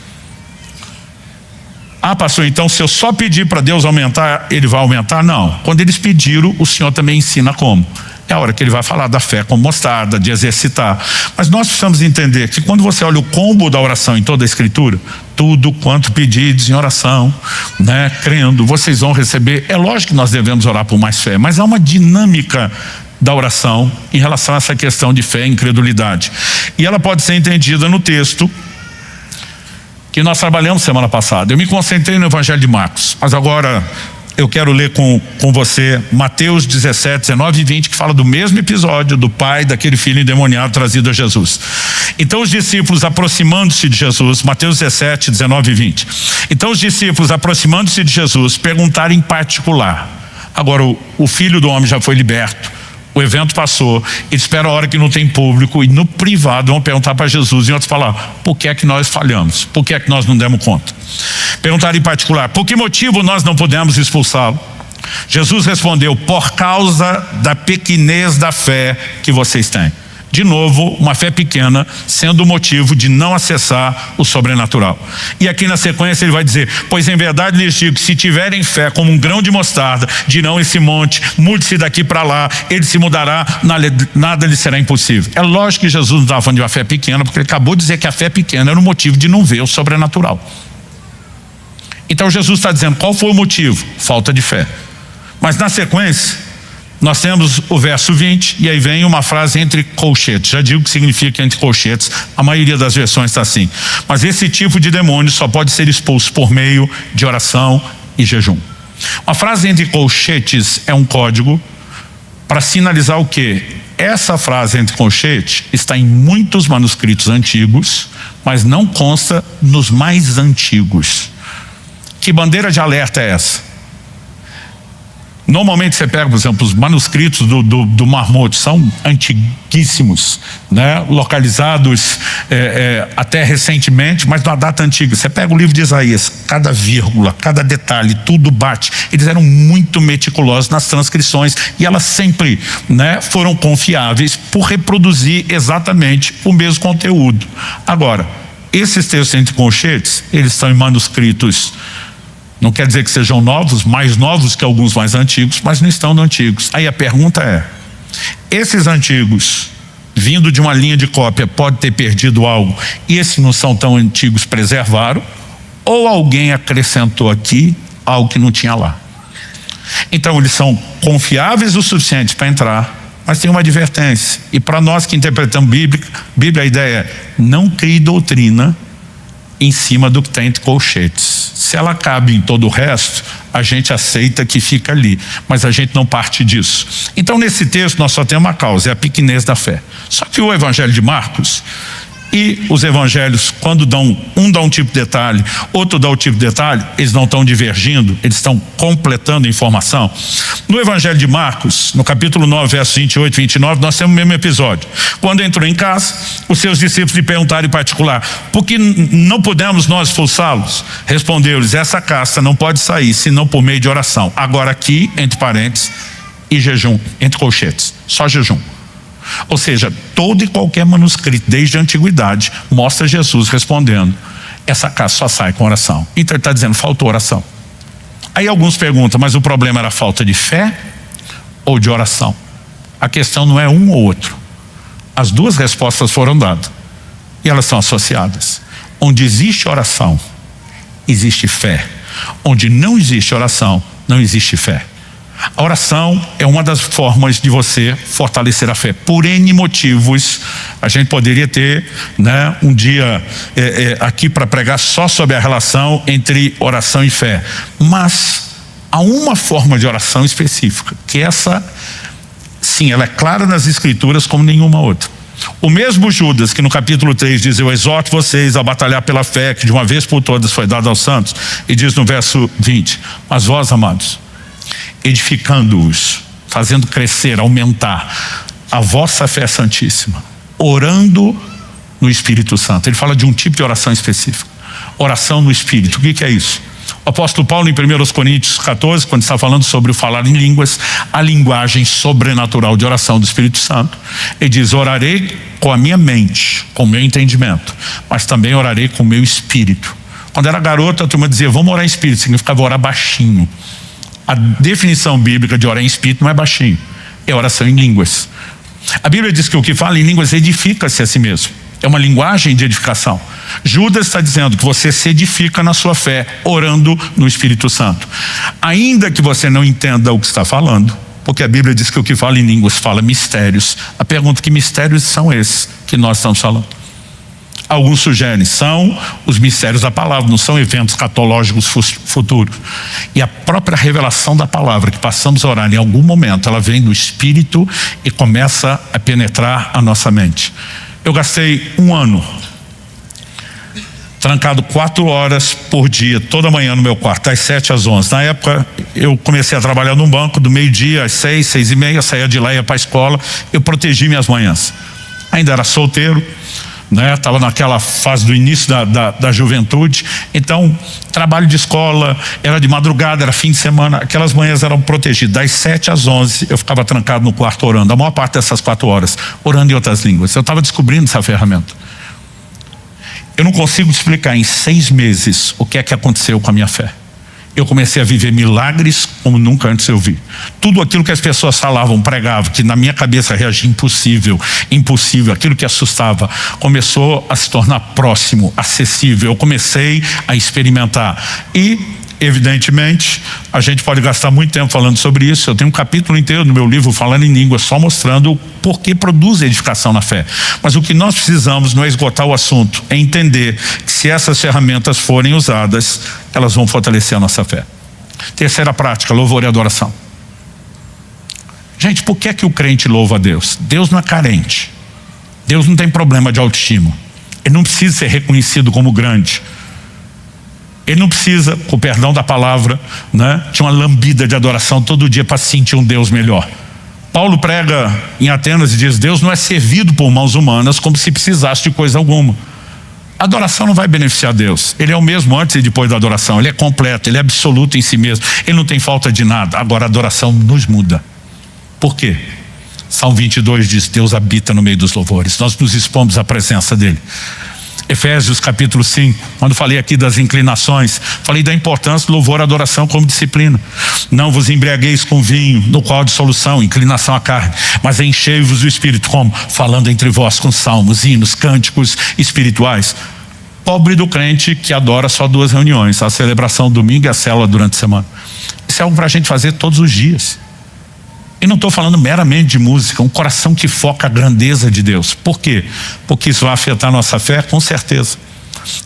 Ah, pastor, então se eu só pedir para Deus aumentar, ele vai aumentar? Não. Quando eles pediram, o Senhor também ensina como. É a hora que ele vai falar da fé como mostarda, de exercitar. Mas nós precisamos entender que quando você olha o combo da oração em toda a escritura, tudo quanto pedides em oração, né, crendo, vocês vão receber. É lógico que nós devemos orar por mais fé, mas há uma dinâmica da oração em relação a essa questão de fé e incredulidade. E ela pode ser entendida no texto que nós trabalhamos semana passada. Eu me concentrei no Evangelho de Marcos, mas agora eu quero ler com você Mateus 17, 19 e 20, que fala do mesmo episódio do pai daquele filho endemoniado trazido a Jesus. Então os discípulos aproximando-se de Jesus, Mateus 17, 19 e 20. Então os discípulos aproximando-se de Jesus perguntaram em particular. Agora o filho do homem já foi liberto, o evento passou, eles esperam a hora que não tem público e no privado vão perguntar para Jesus, em outras palavras, por que é que nós falhamos? Por que é que nós não demos conta? Perguntaram em particular, por que motivo nós não pudemos expulsá-lo? Jesus respondeu, por causa da pequenez da fé que vocês têm. De novo, uma fé pequena sendo o motivo de não acessar o sobrenatural. E aqui na sequência ele vai dizer, pois em verdade lhes digo, se tiverem fé como um grão de mostarda, dirão esse monte, mude-se daqui para lá, ele se mudará, nada lhe será impossível. É lógico que Jesus não estava falando de uma fé pequena, porque ele acabou de dizer que a fé pequena era o motivo de não ver o sobrenatural. Então Jesus está dizendo, qual foi o motivo? Falta de fé. Mas na sequência, nós temos o verso 20 e aí vem uma frase entre colchetes. Já digo o que significa entre colchetes, a maioria das versões está assim. Mas esse tipo de demônio só pode ser expulso por meio de oração e jejum. Uma frase entre colchetes é um código para sinalizar o quê? Essa frase entre colchetes está em muitos manuscritos antigos, mas não consta nos mais antigos. Que bandeira de alerta é essa? Normalmente você pega, por exemplo, os manuscritos do Mar Morto, são antiguíssimos, né? Localizados até recentemente, mas numa data antiga. Você pega o livro de Isaías, cada vírgula, cada detalhe, tudo bate. Eles eram muito meticulosos nas transcrições e elas sempre, né, foram confiáveis por reproduzir exatamente o mesmo conteúdo. Agora, esses textos entre colchetes, eles estão em manuscritos. Não quer dizer que sejam novos, mais novos que alguns mais antigos, mas não estão no antigos. Aí a pergunta é, esses antigos, vindo de uma linha de cópia, pode ter perdido algo, e esses não são tão antigos, preservaram, ou alguém acrescentou aqui algo que não tinha lá? Então eles são confiáveis o suficiente para entrar, mas tem uma advertência. E para nós que interpretamos Bíblia, a ideia é, não crie doutrina em cima do que tem entre colchetes. Se ela cabe em todo o resto, a gente aceita que fica ali, mas a gente não parte disso. Então nesse texto nós só temos uma causa, é a pequenez da fé. Só que o evangelho de Marcos e os evangelhos, quando dão um tipo de detalhe, outro dá o tipo de detalhe, eles não estão divergindo, eles estão completando a informação. No evangelho de Marcos, no capítulo 9, versos 28 e 29, nós temos o mesmo episódio. Quando entrou em casa, os seus discípulos lhe perguntaram em particular, por que não pudemos nós expulsá-los? Respondeu-lhes, essa casta não pode sair, senão por meio de oração. Agora aqui, entre parênteses, e jejum, entre colchetes, só jejum. Ou seja, todo e qualquer manuscrito, desde a antiguidade, mostra Jesus respondendo, essa casa só sai com oração. Então ele está dizendo, faltou oração. Aí alguns perguntam, mas o problema era a falta de fé ou de oração? A questão não é um ou outro. As duas respostas foram dadas e elas são associadas. Onde existe oração, existe fé. Onde não existe oração, não existe fé. A oração é uma das formas de você fortalecer a fé. Por N motivos, a gente poderia ter, né, um dia aqui para pregar só sobre a relação entre oração e fé. Mas há uma forma de oração específica, que essa, sim, ela é clara nas escrituras como nenhuma outra. O mesmo Judas que no capítulo 3 diz, eu exorto vocês a batalhar pela fé que de uma vez por todas foi dada aos santos, e diz no verso 20, mas vós, amados, edificando-os, fazendo crescer, aumentar a vossa fé santíssima, orando no Espírito Santo. Ele fala de um tipo de oração específica, oração no Espírito. O que é isso? O apóstolo Paulo em 1 Coríntios 14, quando está falando sobre o falar em línguas, a linguagem sobrenatural de oração do Espírito Santo, ele diz, orarei com a minha mente, com o meu entendimento, mas também orarei com o meu espírito. Quando era garoto, a turma dizia, vamos orar em espírito, significava orar baixinho. A definição bíblica de orar em espírito não é baixinho, é oração em línguas. A Bíblia diz que o que fala em línguas edifica-se a si mesmo. É uma linguagem de edificação. Judas está dizendo que você se edifica na sua fé, orando no Espírito Santo. Ainda que você não entenda o que está falando, porque a Bíblia diz que o que fala em línguas fala mistérios. A pergunta é, que mistérios são esses que nós estamos falando? alguns sugerem, são os mistérios da palavra, não são eventos catológicos futuros. E a própria revelação da palavra, que passamos a orar em algum momento, ela vem do Espírito e começa a penetrar a nossa mente. Eu gastei 1 ano trancado 4 horas por dia, toda manhã no meu quarto, das 7 às 11. Na época, eu comecei a trabalhar num banco, do meio-dia às 6, 6h30, saía de lá, ia para a escola, eu protegi minhas manhãs. Ainda era solteiro, né? Estava naquela fase do início da juventude, então, trabalho de escola, era de madrugada, era fim de semana, aquelas manhãs eram protegidas. Das 7 às 11, eu ficava trancado no quarto orando, a maior parte dessas 4 horas, orando em outras línguas. Eu estava descobrindo essa ferramenta. Eu não consigo explicar em 6 meses o que é que aconteceu com a minha fé. Eu comecei a viver milagres como nunca antes eu vi. Tudo aquilo que as pessoas falavam, pregavam, que na minha cabeça reagia impossível, aquilo que assustava, começou a se tornar próximo, acessível. Eu comecei a experimentar. E, evidentemente, a gente pode gastar muito tempo falando sobre isso. Eu tenho um capítulo inteiro no meu livro falando em língua, só mostrando por que produz edificação na fé. Mas o que nós precisamos não é esgotar o assunto, é entender que se essas ferramentas forem usadas, elas vão fortalecer a nossa fé. Terceira prática, louvor e adoração. Gente, por que é que o crente louva a Deus? Deus não é carente. Deus não tem problema de autoestima. Ele não precisa ser reconhecido como grande. Ele não precisa, com o perdão da palavra, né, de uma lambida de adoração todo dia para sentir um Deus melhor. Paulo prega em Atenas e diz: Deus não é servido por mãos humanas como se precisasse de coisa alguma. A adoração não vai beneficiar Deus. Ele é o mesmo antes e depois da adoração. Ele é completo, ele é absoluto em si mesmo. Ele não tem falta de nada. Agora a adoração nos muda. Por quê? Salmo 22 diz: Deus habita no meio dos louvores. Nós nos expomos à presença dele. Efésios capítulo 5, quando falei aqui das inclinações, falei da importância do louvor e adoração como disciplina. Não vos embriagueis com vinho, no qual há dissolução, inclinação à carne, mas enchei-vos do Espírito, como? Falando entre vós com salmos, hinos, cânticos espirituais. Pobre do crente que adora só 2 reuniões, a celebração do domingo e a célula durante a semana. Isso é algo para a gente fazer todos os dias. E não estou falando meramente de música, um coração que foca a grandeza de Deus. Por quê? Porque isso vai afetar a nossa fé, com certeza.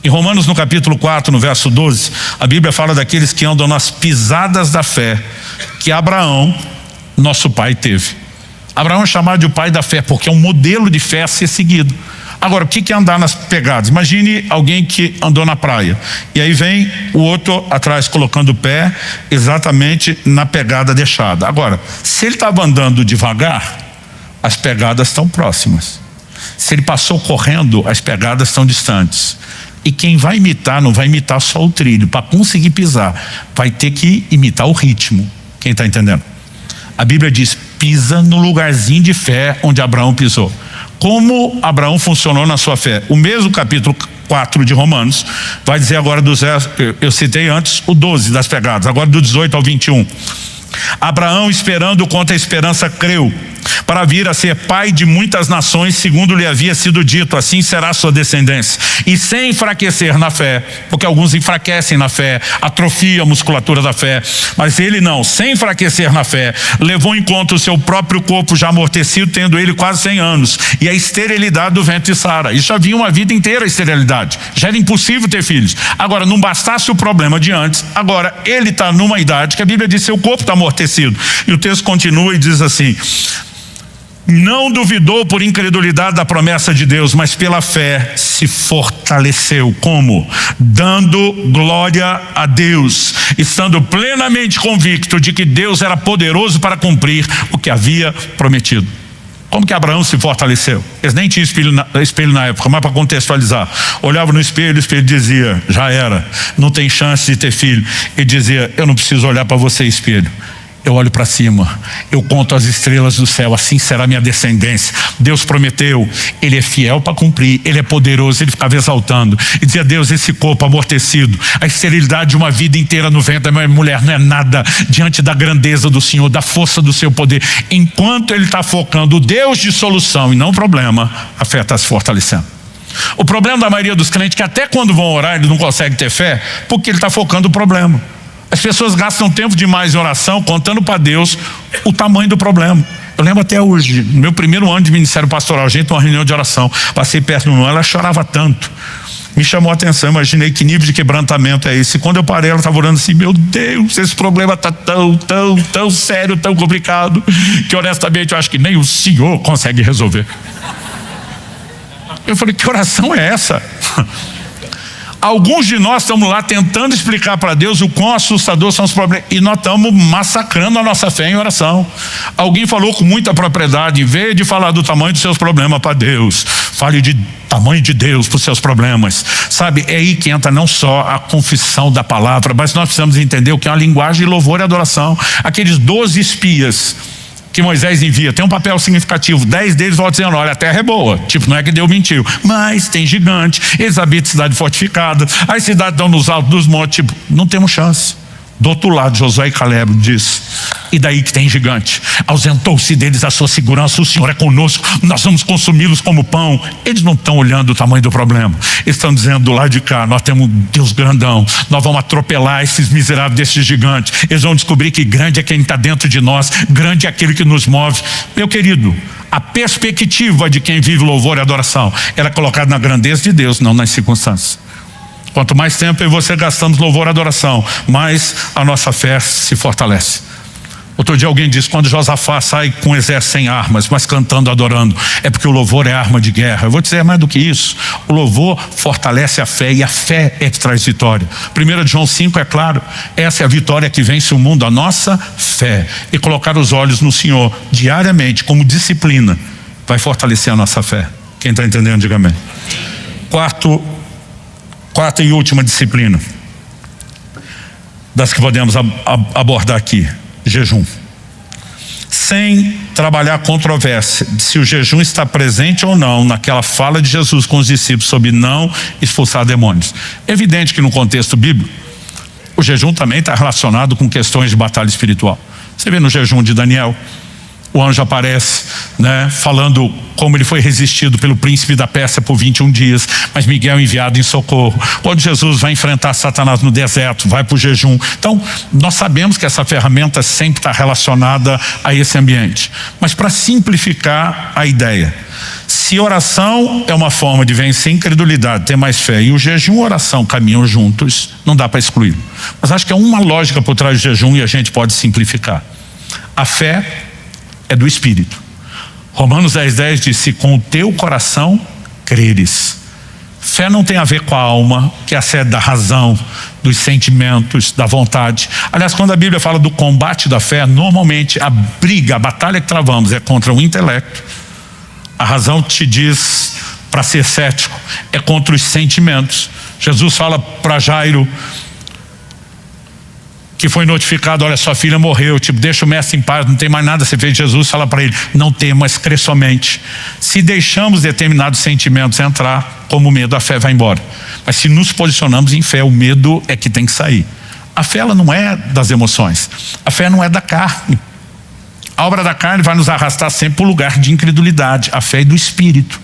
Em Romanos, no capítulo 4, no verso 12, a Bíblia fala daqueles que andam nas pisadas da fé que Abraão, nosso pai, teve. Abraão é chamado de o pai da fé, porque é um modelo de fé a ser seguido. Agora, o que é andar nas pegadas? Imagine alguém que andou na praia, e aí vem o outro atrás colocando o pé exatamente na pegada deixada. Agora, se ele estava andando devagar, as pegadas estão próximas. Se ele passou correndo, as pegadas estão distantes. E quem vai imitar, não vai imitar só o trilho. Para conseguir pisar, vai ter que imitar o ritmo. Quem está entendendo? A Bíblia diz: pisa no lugarzinho de fé onde Abraão pisou. Como Abraão funcionou na sua fé? O mesmo capítulo 4 de Romanos vai dizer agora eu citei antes o 12 das pegadas, agora do 18 ao 21. Abraão, esperando contra a esperança, creu, para vir a ser pai de muitas nações, segundo lhe havia sido dito: assim será a sua descendência. E sem enfraquecer na fé, porque alguns enfraquecem na fé, atrofiam a musculatura da fé, mas ele não, sem enfraquecer na fé, levou em conta o seu próprio corpo já amortecido, tendo ele quase 100 anos, e a esterilidade do ventre de Sara. Isso já vinha uma vida inteira, a esterilidade, já era impossível ter filhos. Agora, não bastasse o problema de antes, agora ele está numa idade que a Bíblia diz que seu corpo está amortecido. E o texto continua e diz assim: não duvidou por incredulidade da promessa de Deus, mas pela fé se fortaleceu. Como? Dando glória a Deus, estando plenamente convicto de que Deus era poderoso para cumprir o que havia prometido. Como que Abraão se fortaleceu? Eles nem tinham espelho na época, mas para contextualizar, olhava no espelho, o espelho dizia: já era, não tem chance de ter filho. Ele dizia: eu não preciso olhar para você, espelho, eu olho para cima, eu conto as estrelas do céu, assim será minha descendência. Deus prometeu, ele é fiel para cumprir, ele é poderoso. Ele ficava exaltando e dizia: Deus, esse corpo amortecido, a esterilidade de uma vida inteira no ventre da minha mulher não é nada diante da grandeza do Senhor, da força do seu poder. Enquanto ele está focando o Deus de solução e não o problema, a fé está se fortalecendo. O problema da maioria dos crentes é que até quando vão orar ele não consegue ter fé, porque ele está focando o problema. As pessoas gastam tempo demais em oração contando para Deus o tamanho do problema. Eu lembro até hoje, no meu primeiro ano de ministério pastoral, gente, numa reunião de oração, passei perto de uma irmã, ela chorava tanto. Me chamou a atenção, imaginei que nível de quebrantamento é esse. E quando eu parei, ela estava orando assim: meu Deus, esse problema está tão sério, tão complicado, que honestamente eu acho que nem o Senhor consegue resolver. Eu falei: que oração é essa? Alguns de nós estamos lá tentando explicar para Deus o quão assustador são os problemas, e nós estamos massacrando a nossa fé em oração. Alguém falou com muita propriedade: em vez de falar do tamanho dos seus problemas para Deus, fale de tamanho de Deus para os seus problemas. Sabe, é aí que entra não só a confissão da palavra, mas nós precisamos entender o que é uma linguagem de louvor e adoração. Aqueles 12 espias que Moisés envia, tem um papel significativo. 10 deles vão dizendo: olha, a terra é boa, tipo, não é que Deus mentiu, mas tem gigante, eles habitam cidade fortificada, as cidades estão nos altos dos montes, tipo, não temos chance. Do outro lado, Josué e Caleb diz: e daí que tem gigante? Ausentou-se deles a sua segurança, o Senhor é conosco, nós vamos consumi-los como pão. Eles não estão olhando o tamanho do problema, eles estão dizendo: do lado de cá nós temos um Deus grandão, nós vamos atropelar esses miseráveis desses gigantes. Eles vão descobrir que grande é quem está dentro de nós, grande é aquele que nos move. Meu querido, a perspectiva de quem vive louvor e adoração era colocada na grandeza de Deus, não nas circunstâncias. Quanto mais tempo eu e você gastamos louvor e adoração, mais a nossa fé se fortalece. Outro dia alguém disse: quando Josafá sai com um exército sem armas, mas cantando, adorando, é porque o louvor é arma de guerra. Eu vou dizer mais do que isso: o louvor fortalece a fé, e a fé é que traz vitória. 1 João 5 é claro: essa é a vitória que vence o mundo, a nossa fé. E colocar os olhos no Senhor diariamente como disciplina vai fortalecer a nossa fé. Quem está entendendo, diga amém. Quarta e última disciplina das que podemos abordar aqui: jejum. Sem trabalhar controvérsia se o jejum está presente ou não naquela fala de Jesus com os discípulos sobre não expulsar demônios. É evidente que no contexto bíblico o jejum também está relacionado com questões de batalha espiritual. Você vê no jejum de Daniel, o anjo aparece, né, falando como ele foi resistido pelo príncipe da Pérsia por 21 dias, mas Miguel é enviado em socorro. Quando Jesus vai enfrentar Satanás no deserto, vai para o jejum. Então, nós sabemos que essa ferramenta sempre está relacionada a esse ambiente. Mas para simplificar a ideia, se oração é uma forma de vencer a incredulidade, ter mais fé, e o jejum e a oração caminham juntos, não dá para excluir. Mas acho que é uma lógica por trás do jejum e a gente pode simplificar. A fé é do Espírito. Romanos 10:10 diz: se com o teu coração creres. Fé não tem a ver com a alma, que é a sede da razão, dos sentimentos, da vontade. Aliás, quando a Bíblia fala do combate da fé, normalmente a briga, a batalha que travamos é contra o intelecto. A razão te diz para ser cético, é contra os sentimentos. Jesus fala para Jairo, que foi notificado: olha, sua filha morreu, tipo, deixa o mestre em paz, não tem mais nada a ser feito. Jesus fala para ele: não temas, crê somente. Se deixamos determinados sentimentos entrar, como o medo, a fé vai embora. Mas se nos posicionamos em fé, o medo é que tem que sair. A fé, ela não é das emoções, a fé não é da carne. A obra da carne vai nos arrastar sempre para o lugar de incredulidade. A fé é do Espírito.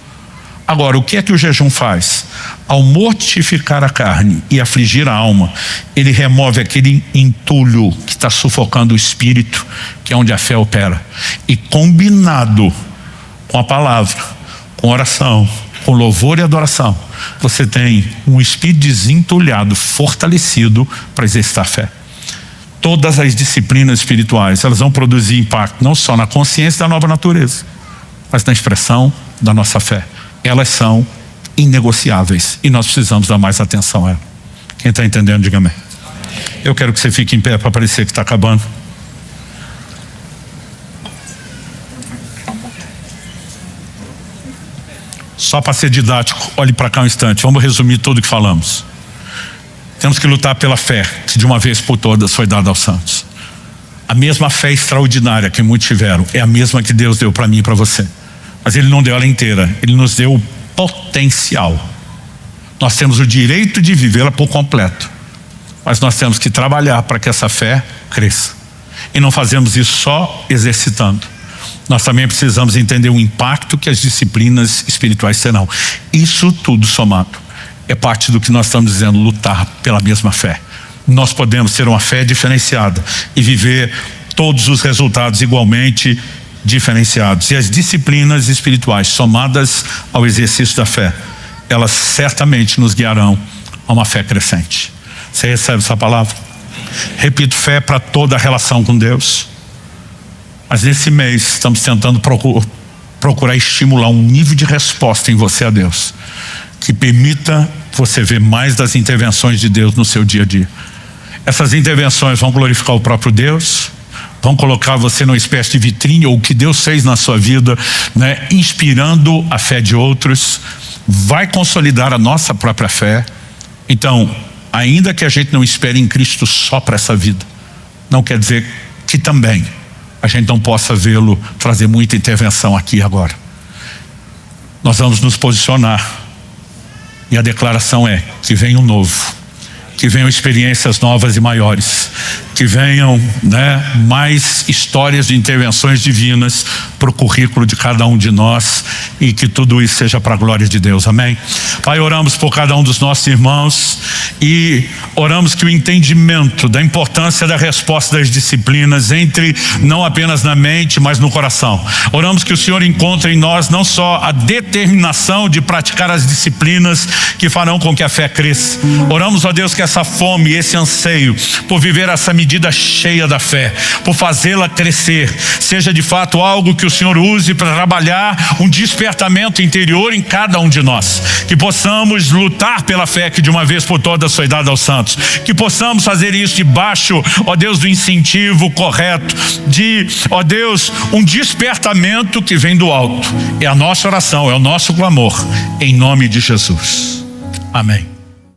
Agora, o que é que o jejum faz? Ao mortificar a carne e afligir a alma, ele remove aquele entulho que está sufocando o espírito, que é onde a fé opera. E combinado com a palavra, com oração, com louvor e adoração, você tem um espírito desentulhado, fortalecido para exercitar a fé. Todas as disciplinas espirituais, elas vão produzir impacto não só na consciência da nova natureza, mas na expressão da nossa fé. Elas são inegociáveis e nós precisamos dar mais atenção a elas. Quem está entendendo, diga amém. Eu quero que você fique em pé para parecer que está acabando. Só para ser didático, olhe para cá um instante, vamos resumir tudo o que falamos. Temos que lutar pela fé que de uma vez por todas foi dada aos santos. A mesma fé extraordinária que muitos tiveram é a mesma que Deus deu para mim e para você. Mas Ele não deu ela inteira, Ele nos deu o potencial. Nós temos o direito de vivê-la por completo, mas nós temos que trabalhar para que essa fé cresça. E não fazemos isso só exercitando. Nós também precisamos entender o impacto que as disciplinas espirituais terão. Isso tudo somado é parte do que nós estamos dizendo: lutar pela mesma fé. Nós podemos ter uma fé diferenciada e viver todos os resultados igualmente diferenciados. E as disciplinas espirituais somadas ao exercício da fé, elas certamente nos guiarão a uma fé crescente. Você recebe essa palavra? Repito, fé para toda a relação com Deus. Mas nesse mês estamos tentando procurar estimular um nível de resposta em você a Deus, que permita você ver mais das intervenções de Deus no seu dia a dia. Essas intervenções vão glorificar o próprio Deus, vão colocar você numa espécie de vitrine, ou o que Deus fez na sua vida, né, inspirando a fé de outros, vai consolidar a nossa própria fé. Então, ainda que a gente não espere em Cristo só para essa vida, não quer dizer que também a gente não possa vê-lo trazer muita intervenção aqui e agora. Nós vamos nos posicionar, e a declaração é que venha um novo, que venham experiências novas e maiores, que venham, né, mais histórias de intervenções divinas para o currículo de cada um de nós, e que tudo isso seja para a glória de Deus, amém? Pai, oramos por cada um dos nossos irmãos e oramos que o entendimento da importância da resposta das disciplinas entre não apenas na mente, mas no coração. Oramos que o Senhor encontre em nós não só a determinação de praticar as disciplinas que farão com que a fé cresça. Oramos, ó Deus, que essa fome, esse anseio por viver essa medida cheia da fé, por fazê-la crescer, seja de fato algo que o Senhor use para trabalhar um despertamento interior em cada um de nós, que possamos lutar pela fé que de uma vez por todas foi dada aos santos, que possamos fazer isso debaixo, ó Deus, do incentivo correto, de, ó Deus, um despertamento que vem do alto. É a nossa oração, é o nosso clamor, em nome de Jesus, amém.